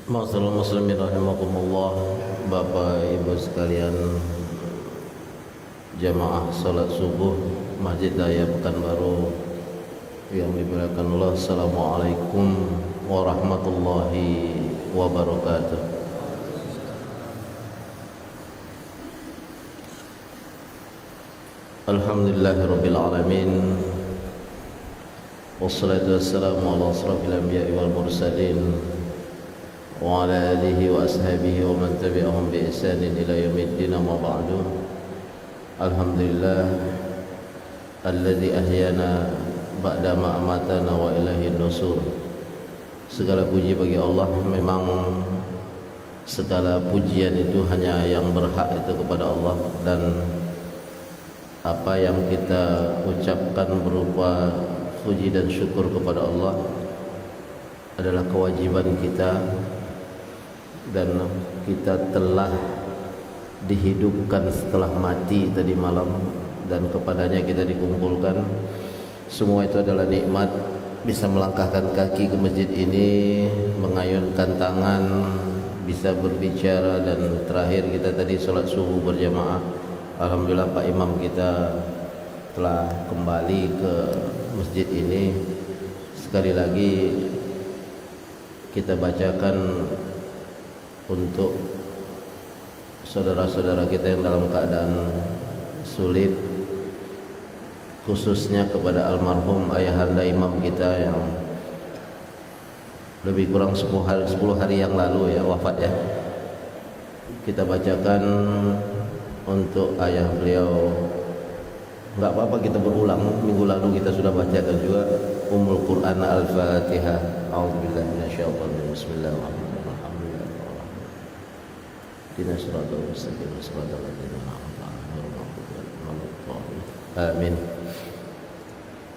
Masyaallah muslimin rahimakumullah, Bapak Ibu sekalian, jamaah salat subuh Masjid Daya Pekanbaru yang dimuliakan Allah. Assalamualaikum warahmatullahi wabarakatuh. Alhamdulillahirabbil alamin. Wassalatu wassalamu ala asrofil anbiya'i wal mursalin wa ala alihi wa ashabihi wa man tabi'ahum bi ihsanin ila yaumiddin, amma ba'du. Alhamdulillah alladzi ahyana ba'da ma amatana wa ilaihin nusur. Segala puji bagi Allah. Memang segala pujian itu hanya yang berhak itu kepada Allah, dan apa yang kita ucapkan berupa puji dan syukur kepada Allah adalah kewajiban kita, dan kita telah dihidupkan setelah mati tadi malam, dan kepadanya kita dikumpulkan. Semua itu adalah nikmat. Bisa melangkahkan kaki ke masjid ini, mengayunkan tangan, bisa berbicara, dan terakhir kita tadi sholat subuh berjamaah. Alhamdulillah Pak Imam kita telah kembali ke masjid ini. Sekali lagi kita bacakan untuk saudara-saudara kita yang dalam keadaan sulit, khususnya kepada almarhum ayahanda imam kita yang lebih kurang 10 hari yang lalu ya wafat ya. Kita bacakan untuk ayah beliau. Enggak apa-apa kita berulang, minggu lalu kita sudah bacakan juga Ummul Quran Al-Fatihah. A'udzubillahi minasyaitonir rajim. Bismillahirrahmanirrahim. Alhamdulillah. Shiratal mustaqim, shiratal ladzina an'amta 'alaihim. Amin.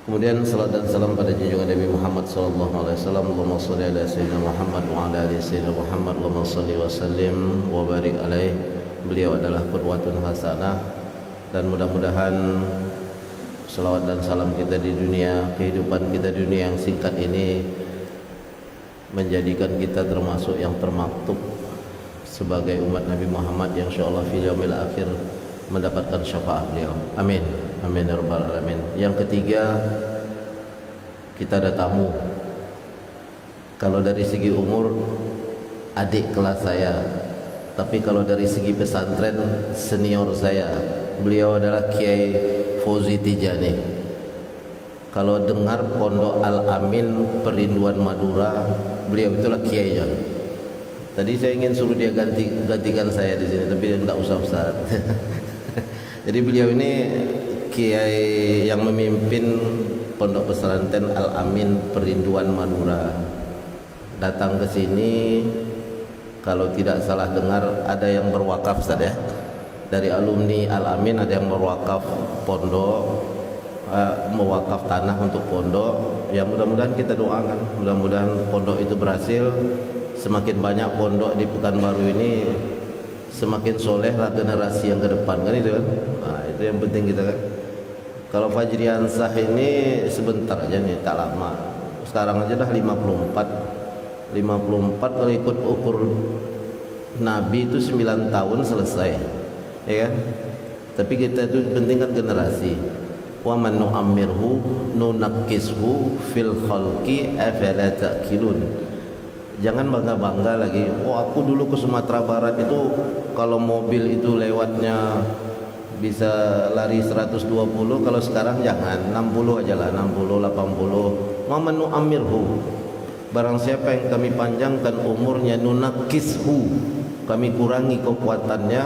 Kemudian salat dan salam pada junjungan Nabi Muhammad sallallahu alaihi wasallam. Allahumma shalli ala sayyidina Muhammad wa ala ali sayyidina Muhammad. Allahumma shalli wa sallim wa barik alaihi. Beliau adalah qudwatun hasanah, dan mudah-mudahan selawat dan salam kita di dunia, kehidupan kita di dunia yang singkat ini menjadikan kita termasuk yang termaktub sebagai umat Nabi Muhammad yang insyaallah fil yaumil akhir mendapatkan syafaat beliau. Amin. Amin ya rabbal alamin. Yang ketiga, kita ada tamu. Kalau dari segi umur adik kelas saya, tapi kalau dari segi pesantren senior saya. Beliau adalah Kiai Fauzi Tijani. Kalau dengar Pondok Al-Amin Perinduan Madura, beliau itulah kiainya. Tadi saya ingin suruh dia gantikan saya di sini, tapi dia tidak usah Ustaz. Jadi beliau ini kiai yang memimpin Pondok Pesantren Al-Amin Perinduan Madura. Datang ke sini, kalau tidak salah dengar ada yang berwakaf Ustaz ya. Dari alumni Al-Amin ada yang berwakaf pondok, mewakaf tanah untuk pondok. Ya mudah-mudahan kita doakan, mudah-mudahan pondok itu berhasil. Semakin banyak pondok di Pekanbaru ini, semakin solehlah generasi yang ke depan, kan itu kan. Nah, itu yang penting kita kan. Kalau Fajriansah ini sebentar aja nih, tak lama. Sekarang aja dah 54 kalau ikut ukur Nabi itu 9 tahun selesai, ya kan? Tapi kita itu penting kan generasi. Wa man nu'ammirhu nunakkishu fil khalqi afala ta'qilun. Jangan bangga-bangga lagi. Oh, aku dulu ke Sumatera Barat itu kalau mobil itu lewatnya bisa lari 120, kalau sekarang jangan 60 aja lah, 60 80. Wa man nu'ammirhu, barang siapa yang kami panjangkan umurnya, nunakkishu, kami kurangi kekuatannya.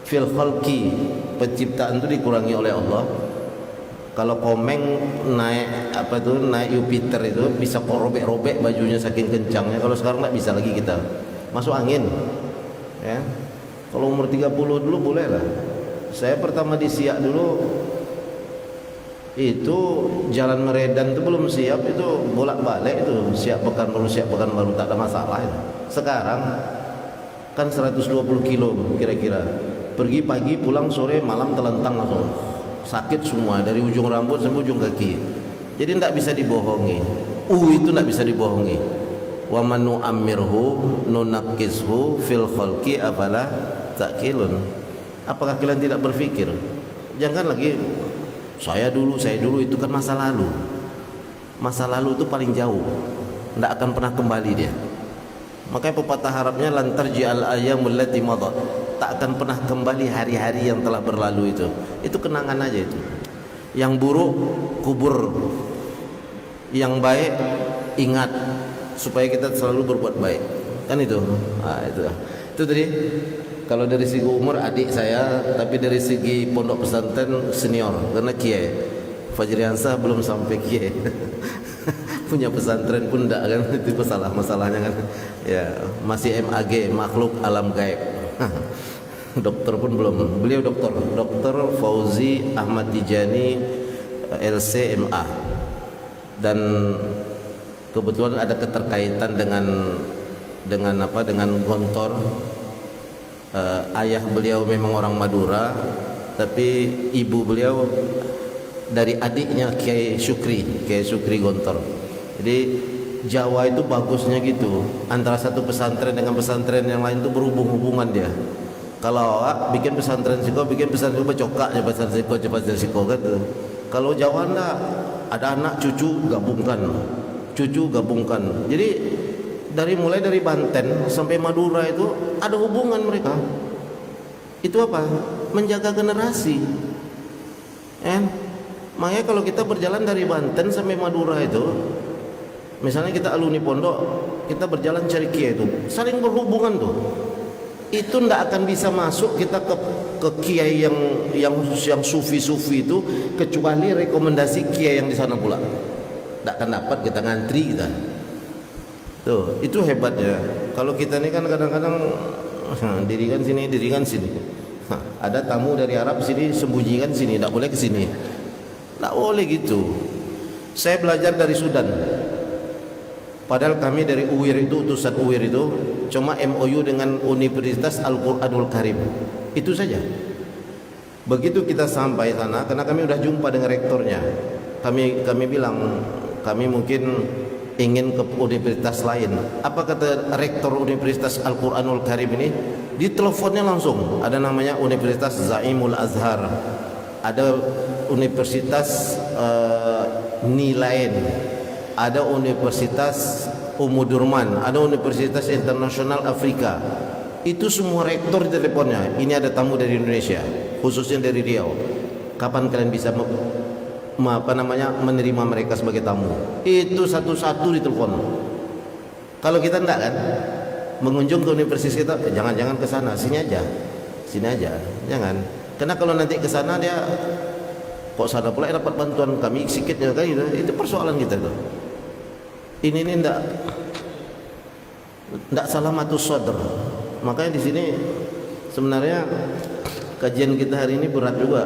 Fil khalqi, penciptaan itu dikurangi oleh Allah. Kalau Komeng naik naik Jupiter itu bisa kok robek-robek bajunya saking kencangnya. Kalau sekarang nggak bisa lagi kita masuk angin ya. Kalau umur 30 dulu boleh lah. Saya pertama di Siak dulu itu jalan Meredan itu belum siap, itu bolak-balik itu Siak Pekanbaru tak ada masalah itu. Sekarang kan 120 kilo kira-kira, pergi pagi pulang sore malam telentang langsung, sakit semua dari ujung rambut sampai ujung kaki. Jadi tidak bisa dibohongi. Itu tidak bisa dibohongi. wa man nu'ammirhu nunaqqishu fil khalqi afala ta'qilun. Apakah kalian tidak berpikir? Jangan lagi saya dulu itu kan masa lalu. Masa lalu itu paling jauh, tidak akan pernah kembali dia. Makanya pepatah Arabnya lan tarji'al ayyamul lati madat, tak akan pernah kembali hari-hari yang telah berlalu itu. Itu kenangan aja itu. Yang buruk kubur, yang baik ingat, supaya kita selalu berbuat baik. Kan itu. Nah, itu tadi. Kalau dari segi umur adik saya, tapi dari segi pondok pesantren senior, karena kiai. Fajriansah belum sampai kiai. Punya pesantren pun enggak kan, itu masalahnya kan. Ya, masih MAG, makhluk alam gaib. Dokter pun belum. Beliau dokter Fauzi Ahmad Tijani LCMA. Dan kebetulan ada keterkaitan dengan Gontor. Ayah beliau memang orang Madura, tapi ibu beliau dari adiknya Kiai Syukri Gontor. Jadi Jawa itu bagusnya gitu, antara satu pesantren dengan pesantren yang lain itu berhubungan dia. Kalau bikin pesantren siko becokaknya pesantren siko kan. Kalau Jawa enggak, ada anak cucu gabungkan. Jadi mulai dari Banten sampai Madura itu ada hubungan mereka. Itu apa? Menjaga generasi. Makanya kalau kita berjalan dari Banten sampai Madura itu, misalnya kita alumni pondok, kita berjalan cari kiai itu, saling berhubungan tuh. Itu ndak akan bisa masuk kita ke kiai yang sufi itu, kecuali rekomendasi kiai yang di sana pula. Ndak akan dapat, kita ngantri kita. Tuh, itu hebatnya. Kalau kita ini kan kadang-kadang dirikan sini. Ada tamu dari Arab sini, sembunyikan sini, tidak boleh ke sini. Tidak boleh gitu. Saya belajar dari Sudan. Padahal kami dari UIR itu, utusan UIR itu cuma MOU dengan Universitas Al-Quranul Karim. Itu saja. Begitu kita sampai sana, karena kami sudah jumpa dengan rektornya. Kami bilang, kami mungkin ingin ke universitas lain. Apa kata rektor Universitas Al-Quranul Karim ini? Di teleponnya langsung. Ada namanya Universitas Zaimul Azhar, ada Universitas Nilain, ada Universitas Umudurman, ada Universitas Internasional Afrika. Itu semua rektor di teleponnya. Ini ada tamu dari Indonesia, khususnya dari Riau. Kapan kalian bisa menerima mereka sebagai tamu? Itu satu-satu di telepon. Kalau kita enggak kan, mengunjung ke universitas kita, jangan ke sana, sini aja, jangan. Karena kalau nanti ke sana dia kok sana pula dapat bantuan kami sedikitnya kan, itu persoalan kita tuh. Ini enggak salamatus sadr. Makanya di sini sebenarnya kajian kita hari ini berat juga.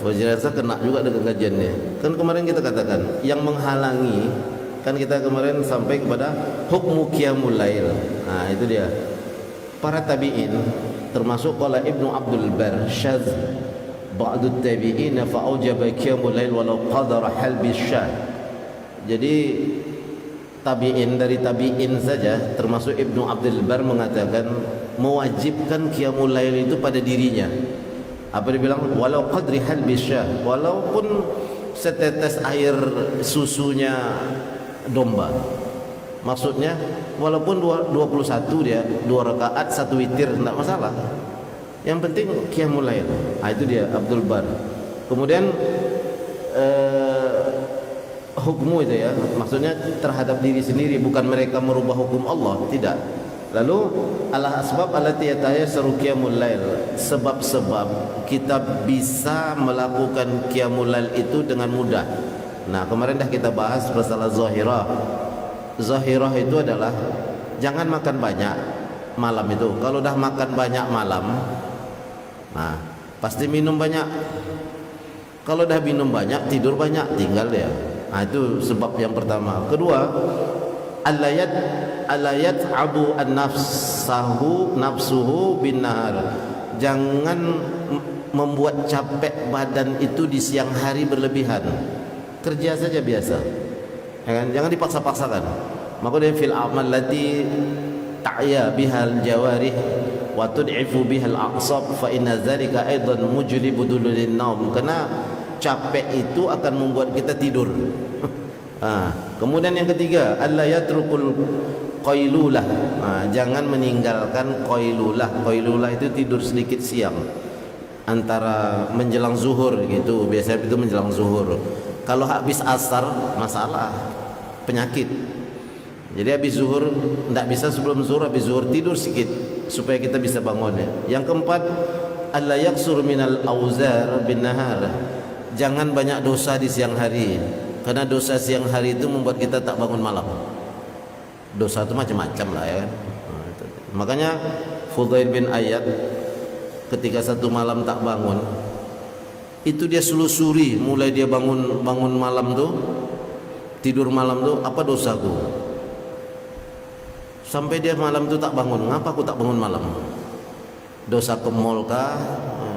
Wajirasa kena juga dengan kajiannya. Kan kemarin kita katakan yang menghalangi, kan kita kemarin sampai kepada hukmu qiyamul lail. Nah, itu dia. Para tabi'in termasuk qala Ibnu Abdul Bar syadz ba'du tabi'in fa aujaba qiyamul lail walau qadara halbi syah. Jadi dari tabi'in saja termasuk Ibnu Abdul Bar mengatakan mewajibkan qiyamul lail itu pada dirinya. Apa dia bilang? Walau qadri halbi syah, walaupun setetes air susunya domba. Maksudnya walaupun 21 dia 2 rakaat 1 witir tidak masalah. Yang penting qiyamul lail. Itu dia Abdul Bar. Kemudian hukum itu ya, maksudnya terhadap diri sendiri, bukan mereka merubah hukum Allah, tidak. Lalu Allah asbab allati yatayassaru qiyamul lail, sebab-sebab kita bisa melakukan qiyamul lail itu dengan mudah. Nah, kemarin dah kita bahas masalah zahirah. Zahirah itu adalah jangan makan banyak malam itu. Kalau dah makan banyak malam, nah pasti minum banyak. Kalau dah minum banyak, tidur banyak, tinggal dia. Nah, itu sebab yang pertama. Kedua, alayat abu nafsuhu bin nahar. Jangan membuat capek badan itu di siang hari berlebihan. Kerja saja biasa, ya kan? Jangan dipaksa-paksakan. Maka dia fil a'mal lati ta'ya bihal jawarih wa tud'ifu bihal aqsab fa inna dzalika aidan mujlibu dululin naum. Karena capek itu akan membuat kita tidur. Kemudian yang ketiga, alla yatrukul qailulah. Jangan meninggalkan qailulah. Qailulah itu tidur sedikit siang antara menjelang zuhur gitu. Biasanya itu menjelang zuhur. Kalau habis asar masalah, penyakit. Jadi habis zuhur tidak bisa sebelum zuhur, habis zuhur tidur sedikit supaya kita bisa bangun. Yang keempat, alla yaksur minal auzar bin nahar. Jangan banyak dosa di siang hari. Karena dosa siang hari itu membuat kita tak bangun malam. Dosa itu macam-macam lah ya kan. Makanya Fudail bin Iyad ketika satu malam tak bangun, itu dia selusuri mulai dia bangun malam tuh, tidur malam tuh, apa dosaku? Sampai dia malam tuh tak bangun. Ngapa aku tak bangun malam? Dosa ke mall kah?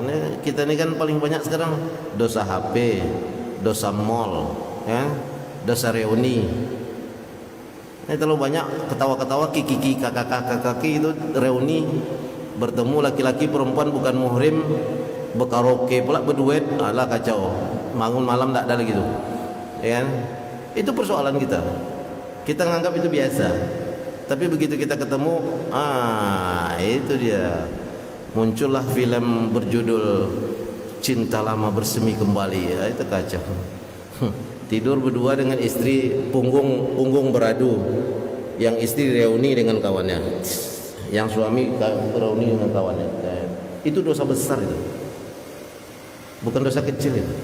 Ini kita ini kan paling banyak sekarang dosa HP, dosa mall, ya, dosa reuni. Ini terlalu banyak ketawa-ketawa, kiki kakak itu reuni, bertemu laki-laki perempuan bukan muhrim, berkaraoke pula berduet, alah kacau. Bangun malam tak ada lagi tuh, ya kan? Itu persoalan kita. Kita menganggap itu biasa, tapi begitu kita ketemu, itu dia. Muncullah film berjudul Cinta Lama Bersemi Kembali. Ya, itu kacau. Tidur berdua dengan istri, punggung beradu. Yang istri reuni dengan kawannya, yang suami reuni dengan kawannya. Itu dosa besar itu. Bukan dosa kecil itu.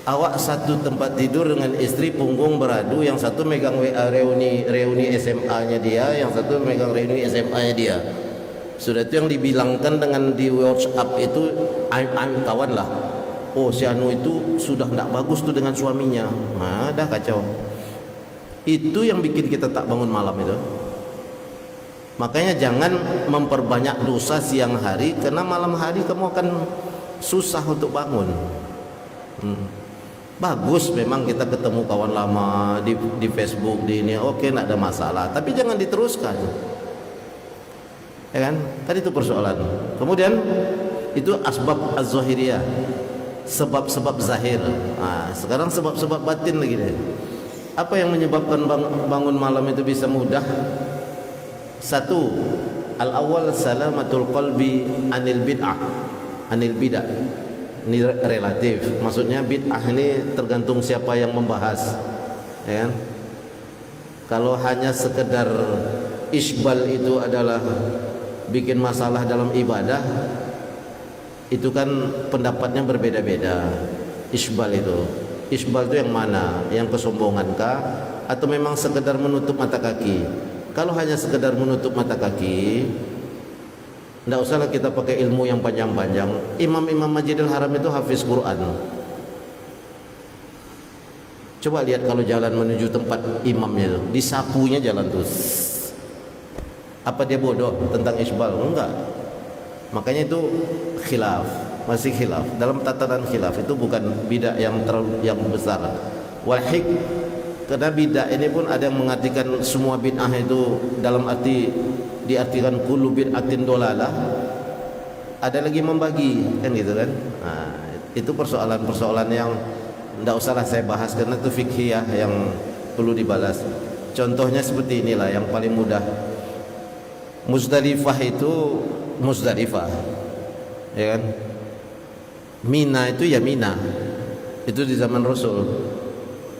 Awak satu tempat tidur dengan istri, punggung beradu, yang satu megang reuni SMA-nya dia, yang satu megang reuni SMA-nya dia. Sudah itu yang dibilangkan dengan di WhatsApp itu, I'm kawan lah. Oh, si Anu itu sudah tidak bagus tuh dengan suaminya. Dah kacau. Itu yang bikin kita tak bangun malam itu. Makanya jangan memperbanyak dosa siang hari, karena malam hari kamu akan susah untuk bangun. Bagus memang kita ketemu kawan lama di Facebook, di ini, oke, tidak ada masalah. Tapi jangan diteruskan. Ya kan? Tadi itu persoalan. Kemudian itu asbab az-zahiriyah, sebab-sebab zahir. Sekarang sebab-sebab batin lagi deh. Apa yang menyebabkan bangun malam itu bisa mudah? Satu, al-awwal salamatul qalbi anil bid'ah, anil bidah. Ini relatif. Maksudnya bid'ah ini tergantung siapa yang membahas. Ya kan? Kalau hanya sekedar isbal itu adalah bikin masalah dalam ibadah, itu kan pendapatnya berbeda-beda. Isbal itu yang mana? Yang kesombongan kah? Atau memang sekedar menutup mata kaki? Kalau hanya sekedar menutup mata kaki, tidak usahlah kita pakai ilmu yang panjang-panjang. Imam-imam Masjidil Haram itu hafiz Quran. Coba lihat kalau jalan menuju tempat imamnya itu, disapunya jalan terus. Apa dia bodoh tentang isbal? Enggak. Makanya itu khilaf, masih khilaf. Dalam tatanan khilaf itu bukan bidah yang besar. Wahik, karena bidah ini pun ada yang mengartikan semua bid'ah itu dalam arti diartikan kullu bid'atin dolalah. Ada lagi membagi, kan gitu kan? Itu persoalan-persoalan yang tidak usahlah saya bahas karena itu fikhiyah yang perlu dibalas. Contohnya seperti inilah yang paling mudah. Muzdalifah itu Muzdalifah, ya kan? Mina itu ya Mina, itu di zaman Rasul.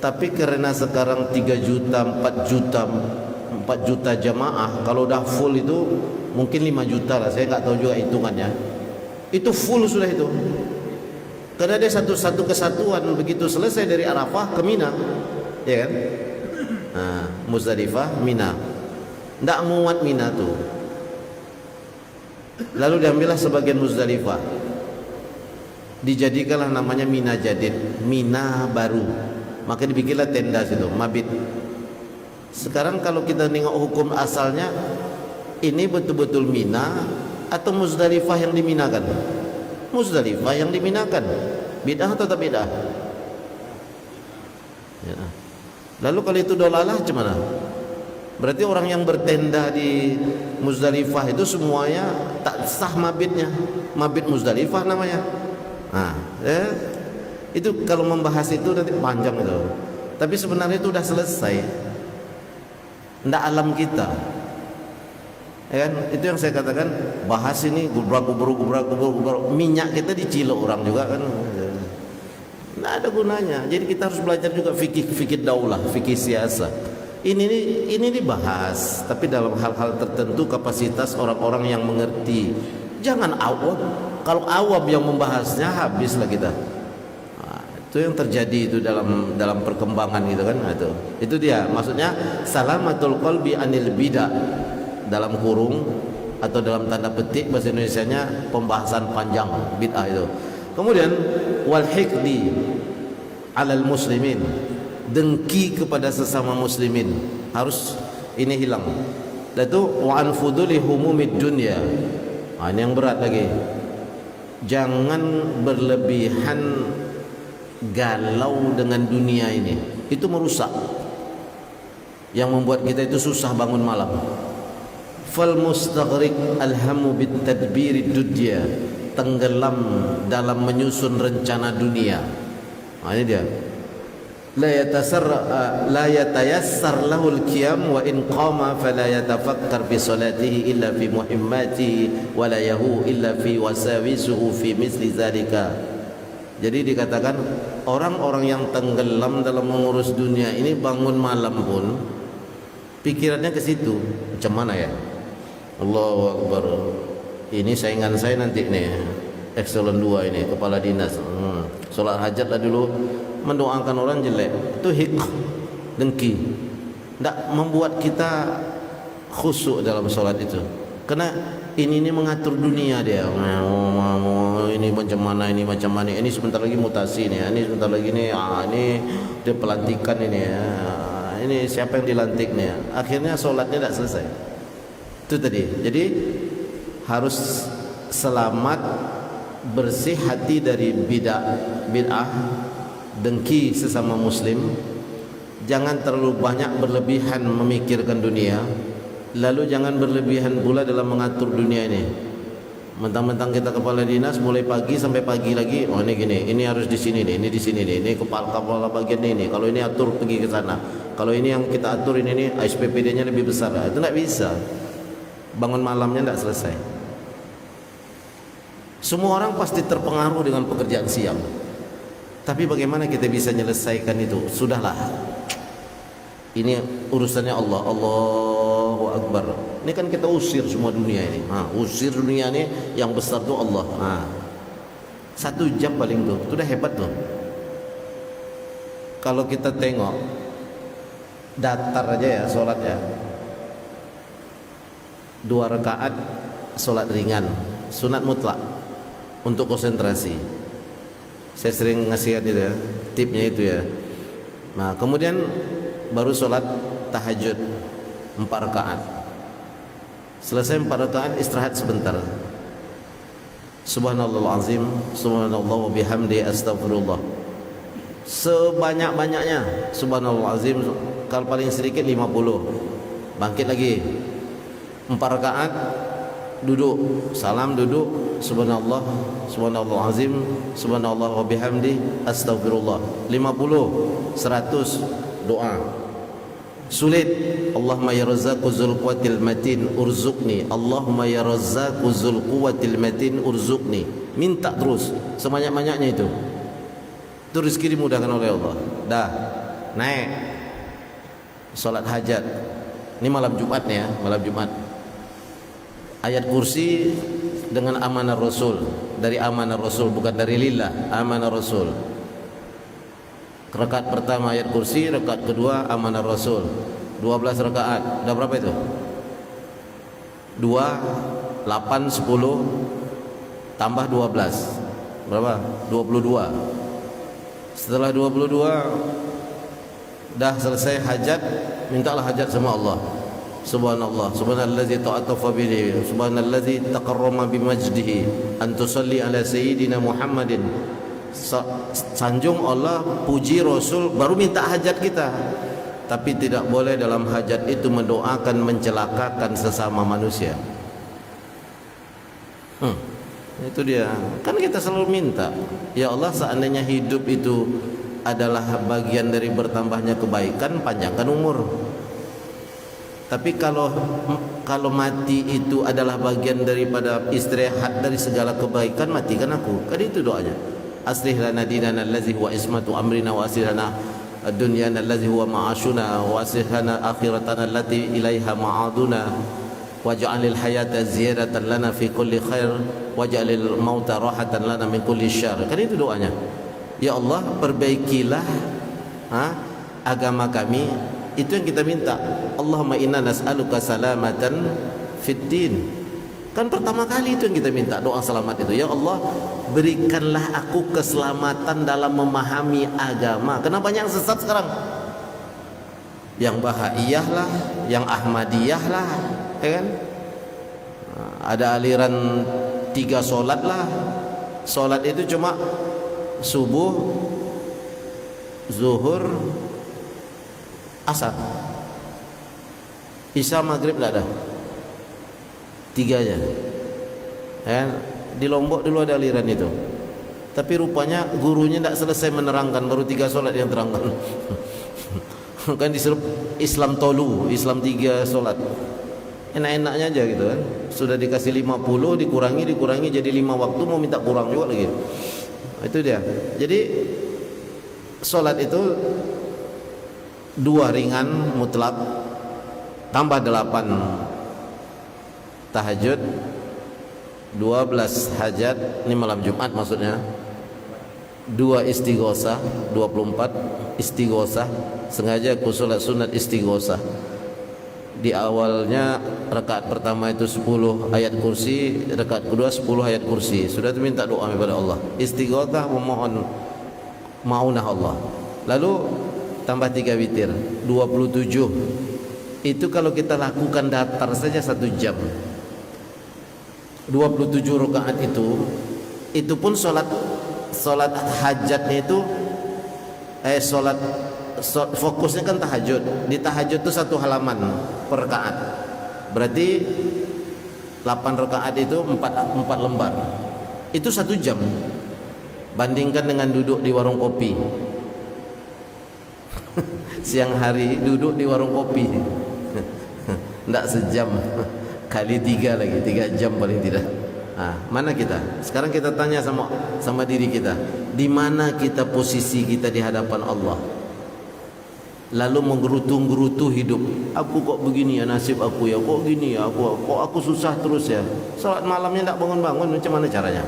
Tapi karena sekarang 3 juta, 4 juta jamaah, kalau udah full itu mungkin 5 juta lah, saya nggak tahu juga hitungannya. Itu full sudah itu. Karena ada satu kesatuan, begitu selesai dari Arafah ke Mina, ya kan? Muzdalifah, Mina. Tidak muat Mina tuh. Lalu diambillah sebagian Muzdalifah, dijadikanlah namanya Mina Jadid, Mina baru. Maka dibikinlah tenda situ, mabit. Sekarang kalau kita nengok hukum asalnya, ini betul-betul Mina atau Muzdalifah yang diminakan? Muzdalifah yang diminakan. Bid'ah atau tak bid'ah? Ya. Lalu kalau itu dolalah macam mana? Berarti orang yang bertenda di Muzdalifah itu semuanya tak sah mabitnya. Mabit Muzdalifah namanya. Nah, itu kalau membahas itu nanti panjang itu. Tapi sebenarnya itu sudah selesai. Ndak alam kita. Ya kan? Itu yang saya katakan, bahas ini gubrak minyak kita dicilok orang juga kan. Nggak ada gunanya. Jadi kita harus belajar juga fikih daulah, fikih siasat. Ini dibahas, tapi dalam hal-hal tertentu kapasitas orang-orang yang mengerti. Jangan awam. Kalau awam yang membahasnya, habislah kita. Nah, itu yang terjadi itu dalam perkembangan gitu kan. Itu dia. Maksudnya salamatul qalbi anil bidah, dalam kurung atau dalam tanda petik bahasa Indonesianya pembahasan panjang bid'ah itu. Kemudian wal hiqdi alal muslimin, dengki kepada sesama muslimin, harus ini hilang. Dan itu wa anfuduli humumid dunya. Ini yang berat lagi. Jangan berlebihan galau dengan dunia ini. Itu merusak. Yang membuat kita itu susah bangun malam. Fal mustaghriq alhamu bit tadbirid dunya, tenggelam dalam menyusun rencana dunia. Ini dia. La yatayassar lahul qiyam wa in qama fala yatafakkar fi salatihi illa fi muhimmatihi wa la yahu illa fi wasawisuhu fi misli zalika. Jadi dikatakan orang-orang yang tenggelam dalam mengurus dunia ini bangun malam pun pikirannya ke situ. Macam mana ya? Allahu Akbar. Ini saingan saya nanti nih, Excellent 2 ini, kepala dinas. Solat hajat lah dulu, mendoakan orang jelek. Itu dengki. Tidak membuat kita khusyuk dalam solat itu. Karena ini mengatur dunia dia. Ini macam mana, ini macam mana. Ini sebentar lagi mutasi nih. Ini sebentar lagi nih. Ini dia pelantikan ini. Ini siapa yang dilantik nih. Akhirnya solatnya tidak selesai. Itu tadi. Jadi harus selamat, bersih hati dari bid'ah, dengki sesama muslim. Jangan terlalu banyak berlebihan memikirkan dunia. Lalu jangan berlebihan pula dalam mengatur dunia ini. Mentang-mentang kita kepala dinas, mulai pagi sampai pagi lagi, oh ini gini, ini harus di sini nih, ini di sini nih, ini kepala bagian ini. Kalau ini atur pergi ke sana. Kalau ini yang kita atur ini SPPD-nya lebih besar. Itu tidak bisa. Bangun malamnya tidak selesai. Semua orang pasti terpengaruh dengan pekerjaan siang. Tapi bagaimana kita bisa menyelesaikan itu? Sudahlah. Ini urusannya Allah. Allahu Akbar. Ini kan kita usir semua dunia ini. Usir dunia ini, yang besar tuh Allah. 1 jam paling tuh. Itu udah hebat tuh. Kalau kita tengok datar aja ya sholat ya. 2 rakaat sholat ringan, sunat mutlak untuk konsentrasi. Saya sering ngasih itu ya, tipnya itu ya. Nah, kemudian baru sholat tahajud 4 rakaat. Selesai 4 rakaat, istirahat sebentar. Subhanallah azim, subhanallah wa bihamdi, astagfirullah. Sebanyak-banyaknya subhanallah azim. Kalau paling sedikit 50. Bangkit lagi 4 rakaat, duduk, salam, duduk, subhanallah, subhanallah azim, subhanallah wa bihamdi, astagfirullah. 50, 100 doa. Sulit, Allahumma ya razzaqu dzul quwwatil matin urzuqni, Allahumma ya razzaqu dzul quwwatil matin urzuqni. Minta terus sebanyak-banyaknya itu. Itu rezeki dimudahkan oleh Allah. Dah, naik salat hajat. Ini malam Jumat nih ya, malam Jumat. Ayat kursi dengan amanah Rasul, dari amanah Rasul, bukan dari lillah, amanah Rasul. Rakaat pertama ayat kursi, rakaat kedua amanah Rasul. 12 rakaat. Dah berapa itu? 2, 8, 10 tambah 12. Berapa? 22. Setelah 22 dah selesai hajat, mintalah hajat sama Allah. Subhanallah, subhanallazi ta'atafa bihi, subhanallazi taqarrama bimajdihi, an tusalli ala sayyidina Muhammadin. Sanjung Allah, puji Rasul, baru minta hajat kita. tapi tidak boleh dalam hajat itu mendoakan mencelakakan sesama manusia. Itu dia. Kan kita selalu minta, ya Allah, seandainya hidup itu adalah bagian dari bertambahnya kebaikan, panjangkan umur. Tapi kalau mati itu adalah bagian daripada istirahat dari segala kebaikan, matikan aku. Kan itu doanya. Aslih lana dinana allazi huwa ismatu amrina wa aslih lana dunyana allazi huwa ma'ashuna wa aslih lana akhiratana allati ilaiha ma'aduna waj'alil hayata ziyadatan lana fi kulli khair waj'alil mauta rahatan lana min kulli syarr. Kan itu doanya. Ya Allah, perbaikilah agama kami. Itu yang kita minta. Allahumma inna nas'aluka salamatan fid din. Kan pertama kali itu yang kita minta, doa selamat itu. Ya Allah, berikanlah aku keselamatan dalam memahami agama. Kenapa banyak yang sesat sekarang? Yang Bahaiyah lah, yang Ahmadiyah lah, ya kan? Ada aliran 3 solat lah. Solat itu cuma subuh, zuhur, asar, isya, maghrib tidak ada. 3 aja. Ya, di Lombok dulu ada aliran itu. Tapi rupanya gurunya tidak selesai menerangkan, baru 3 solat yang terangkan. Kan disuruh Islam tolu, Islam 3 solat. Enak-enaknya aja gitu kan. Sudah dikasih 50, dikurangi jadi 5 waktu, mau minta kurang juga lagi. Itu dia. Jadi solat itu 2 ringan mutlak tambah 8 tahajud, 12 hajat, ini malam Jumat maksudnya, 2 istighosah, 24 istighosah. Sengaja aku sholat sunat istighosah. Di awalnya rakaat pertama itu 10 ayat kursi, rakaat kedua 10 ayat kursi. Sudah itu minta doa kepada Allah, istighosah, memohon maunah Allah. Lalu tambah 3 witir, 27. Itu kalau kita lakukan datar saja 1 jam. 27 rakaat itu pun solat hajatnya itu fokusnya kan tahajud. Di tahajud itu 1 halaman per rakaat. Berarti 8 rakaat itu 4 lembar. Itu 1 jam. Bandingkan dengan duduk di warung kopi. Siang hari duduk di warung kopi. Tidak sejam, kali 3 lagi, 3 jam paling tidak. Mana kita? Sekarang kita tanya sama diri kita, di mana kita posisi kita di hadapan Allah? Lalu menggerutu hidup. Aku kok begini ya nasib aku ya, kok gini ya aku susah terus ya. Salat malamnya tidak bangun-bangun, macam mana caranya?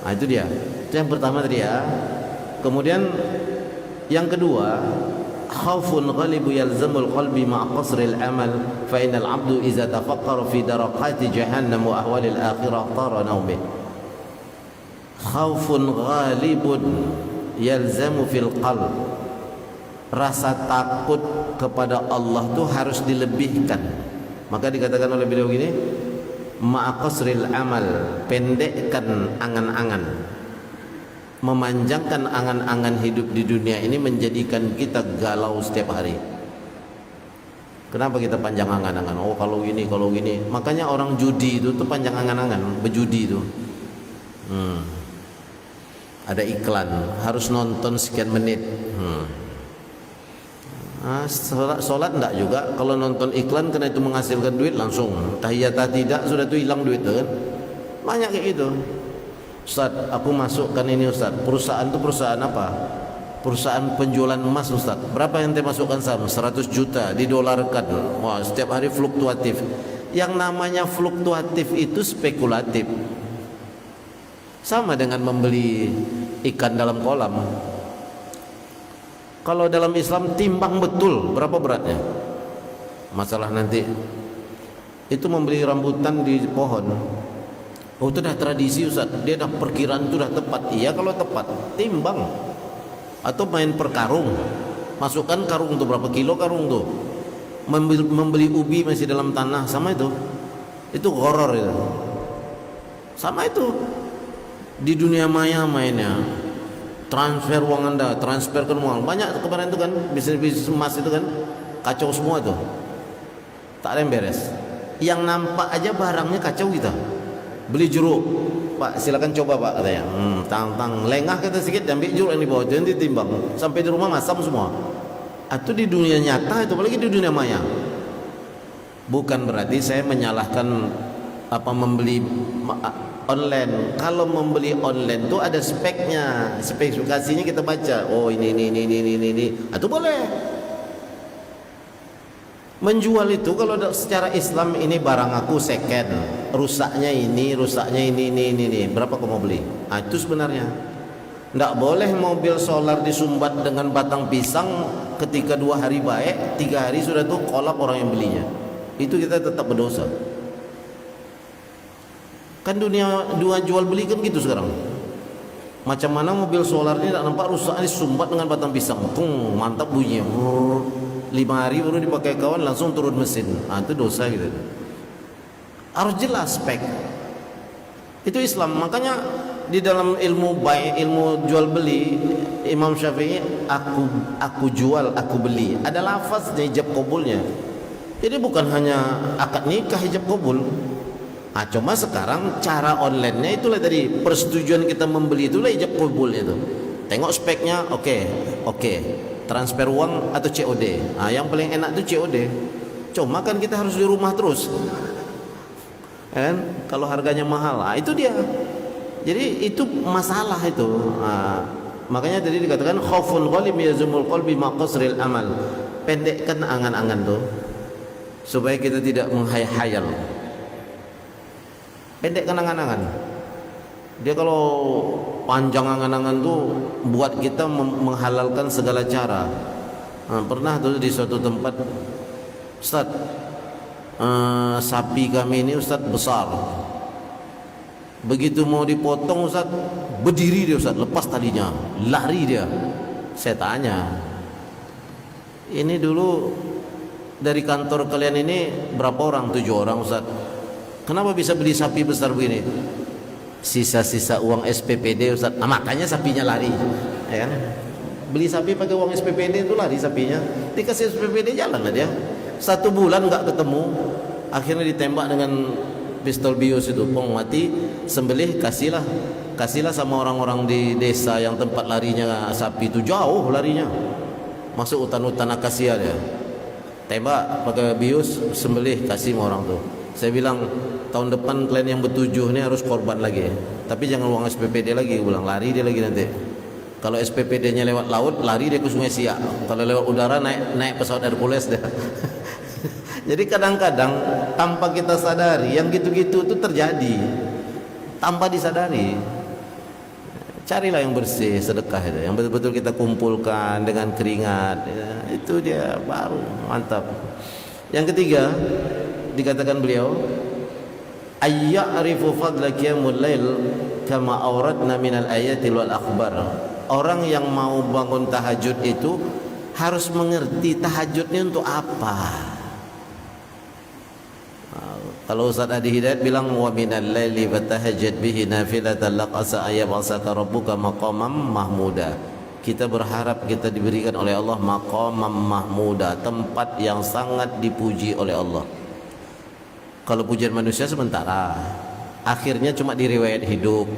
Itu dia. Itu yang pertama tadi ya. Kemudian yang kedua, khaufun ghalibu yalzamul qalbi ma'a qasril amal fa innal 'abdu idza tafakkara fi daraqati jahannam wa ahwalil akhirah tara naumih. Khaufun ghalibun yalzamu fil qalb. Rasa takut kepada Allah itu harus dilebihkan. Maka dikatakan oleh beliau gini, ma'a qasril amal, pendekkan angan-angan. Memanjangkan angan-angan hidup di dunia ini menjadikan kita galau setiap hari. Kenapa kita panjang angan-angan? Oh kalau gini. Makanya orang judi itu tuh panjang angan-angan, berjudi itu. Ada iklan, harus nonton sekian menit. Solat enggak juga. Kalau nonton iklan karena itu menghasilkan duit langsung tahiyat tidak sudah tuh hilang duit kan. Banyak kayak gitu. Ustaz, aku masukkan ini Ustaz. Perusahaan itu perusahaan apa? Perusahaan penjualan emas Ustaz. Berapa yang saya masukkan saham? 100 juta didolarkan. Wah, setiap hari fluktuatif. Yang namanya fluktuatif itu spekulatif. Sama dengan membeli ikan dalam kolam. Kalau dalam Islam timbang betul berapa beratnya. Masalah nanti itu membeli rambutan di pohon. Oh itu dah tradisi Ustaz, dia dah perkiraan itu dah tepat. Iya kalau tepat, timbang. Atau main per karung. Masukkan karung tuh berapa kilo karung tuh. Membeli ubi masih dalam tanah, sama itu. Itu horor itu. Sama itu. Di dunia maya mainnya. Transfer uang Anda, transferkan uang. Banyak kemarin itu kan bisnis emas itu kan. kacau semua tuh, tak ada yang beres. Yang nampak aja barangnya kacau kita. Beli jeruk, Pak silakan coba Pak katanya. Tang lengah kata sedikit, ambil jeruk yang di bawah, jangan ditimbang. Sampai di rumah masam semua. Itu di dunia nyata, itu apalagi di dunia maya. Bukan berarti saya menyalahkan apa membeli online. Kalau membeli online tuh ada speknya, spesifikasinya kita baca. Oh ini. Itu boleh. Menjual itu kalau secara Islam, ini barang aku second, rusaknya ini, berapa kau mau beli? Itu sebenarnya. Tidak boleh mobil solar disumbat dengan batang pisang, ketika 2 hari baik, 3 hari sudah tuh kolap orang yang belinya. Itu kita tetap berdosa. Kan dunia jual beli kan gitu sekarang. Macam mana mobil solar ini tak nampak rusaknya disumbat dengan batang pisang, mantap bunyinya. 5 hari baru dipakai kawan langsung turun mesin. Itu dosa gitu. Harus jelas spek. Itu Islam. Makanya di dalam ilmu ilmu jual beli, Imam Syafi'i, aku jual, aku beli, ada lafaznya, ijab kabulnya. Jadi bukan hanya akad nikah ijab kabul. Cuma sekarang cara online-nya itulah tadi, persetujuan kita membeli itulah ijab kabulnya itu. Tengok speknya, oke. Transfer uang atau COD. Yang paling enak itu COD. Cuma kan kita harus di rumah terus. Kan kalau harganya mahal, itu dia. Jadi itu masalah itu. Makanya tadi dikatakan khaufun ghalim yazumul qalbi ma qasril amal. Pendekkan angan-angan tuh supaya kita tidak menghayal. Pendekkan angan-angan. Dia kalau panjang angan-angan tuh buat kita menghalalkan segala cara. Pernah tuh di suatu tempat, Ustaz, sapi kami ini Ustaz besar. Begitu mau dipotong Ustaz, berdiri dia Ustaz, lepas talinya, lari dia. Saya tanya, ini dulu dari kantor kalian ini berapa orang? 7 orang Ustaz. Kenapa bisa beli sapi besar begini? Sisa-sisa uang SPPD Ustaz. Makanya sapinya lari, ya. Beli sapi pakai uang SPPD itu lari sapinya. Dikasih SPPD jalan lah dia. 1 bulan nggak ketemu, akhirnya ditembak dengan pistol bius itu, mati, sembelih, kasihlah sama orang-orang di desa yang tempat larinya sapi itu, jauh larinya, masuk hutan-hutan akasia dia. Tembak pakai bius, sembelih, kasih sama orang tuh. Saya bilang tahun depan kalian yang ber-7 ini harus korban lagi, tapi jangan uang SPPD lagi. Ulang lari dia lagi nanti. Kalau SPPD-nya lewat laut, lari dia ke Sungai Siak. Kalau lewat udara, naik pesawat Hercules dia. Jadi kadang-kadang tanpa kita sadari yang gitu-gitu itu terjadi tanpa disadari. Carilah yang bersih, sedekah itu, yang betul-betul kita kumpulkan dengan keringat, ya, itu dia baru mantap. Yang ketiga dikatakan beliau, ayya'rifu fadla qiyamul lail kama awradna minal ayatil wal akhbar. Orang yang mau bangun tahajud itu harus mengerti tahajudnya untuk apa. Kalau Ustaz Adi Hidayat bilang wa minal laili fatahajjad bihi nafilatan lak asa ayyab'asaka rabbuka maqamam mahmuda. Kita berharap kita diberikan oleh Allah maqamam mahmuda, tempat yang sangat dipuji oleh Allah. Kalau pujian manusia sementara, akhirnya cuma di riwayat hidup.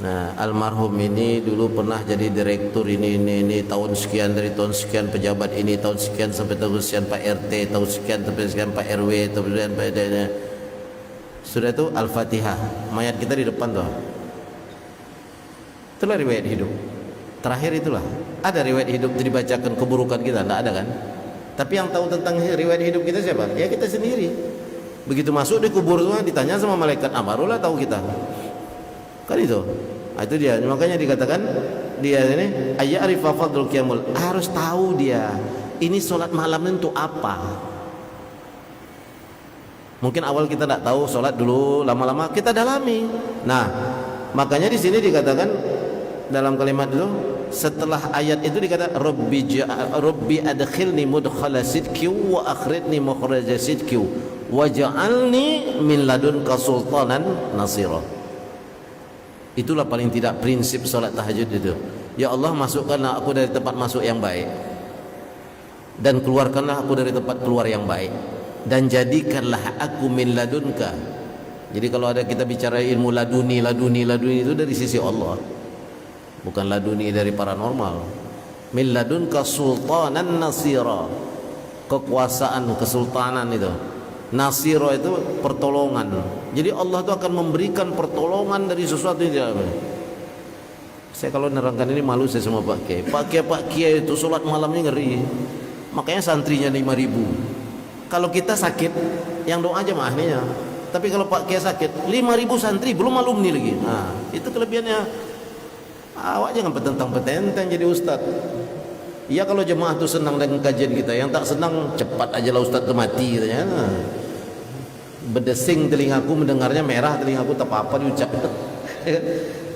Nah, almarhum ini dulu pernah jadi direktur ini tahun sekian, dari tahun sekian pejabat ini, tahun sekian sampai tahun sekian Pak RT, tahun sekian sampai sekian Pak RW, tahun sekian Pak RT. Sudah itu Al-Fatihah, mayat kita di depan tuh. Itulah riwayat hidup. Terakhir itulah. Ada riwayat hidup itu dibacakan keburukan kita, enggak ada kan? Tapi yang tahu tentang riwayat hidup kita siapa? Ya kita sendiri. Begitu masuk di kubur semua ditanya sama malaikat, barulah tahu kita. Kan itu. Itu dia. Makanya dikatakan dia ini ayya'rifa fadlul qiyamul, harus tahu dia ini salat malam itu apa. Mungkin awal kita tidak tahu, salat dulu, lama-lama kita dalami. Nah, makanya di sini dikatakan dalam kalimat itu, setelah ayat itu dikatakan Rabbi adkhilni mudkhala sidqi wa akhrijni mukhraja sidqi waj'alni min ladunka sultanan nasira. Itulah paling tidak prinsip salat tahajud itu. Ya Allah, masukkanlah aku dari tempat masuk yang baik. dan keluarkanlah aku dari tempat keluar yang baik, dan jadikanlah aku min ladunka. Jadi kalau ada kita bicara ilmu laduni itu dari sisi Allah, bukan laduni dari paranormal. Min ladunka sultanan nasira, kekuasaan, kesultanan itu. Nasira itu pertolongan. Jadi Allah itu akan memberikan pertolongan dari sesuatu yang tidak. Saya kalau nerangkan ini malu saya sama Pak Kiai. Pak Kiai itu sholat malamnya ngeri. Makanya santrinya 5.000. Kalau kita sakit, yang doa aja mahnya. Tapi kalau Pak Kiai sakit, 5.000 santri belum alumni lagi. Nah, itu kelebihannya. Awak jangan petentang-petentang jadi ustad. Ya kalau jemaah tuh senang dengan kajian kita, yang tak senang cepat aja lah ustad tuh mati katanya. Nah, berdesing telingaku mendengarnya, merah telingaku, tak apa-apa diucap.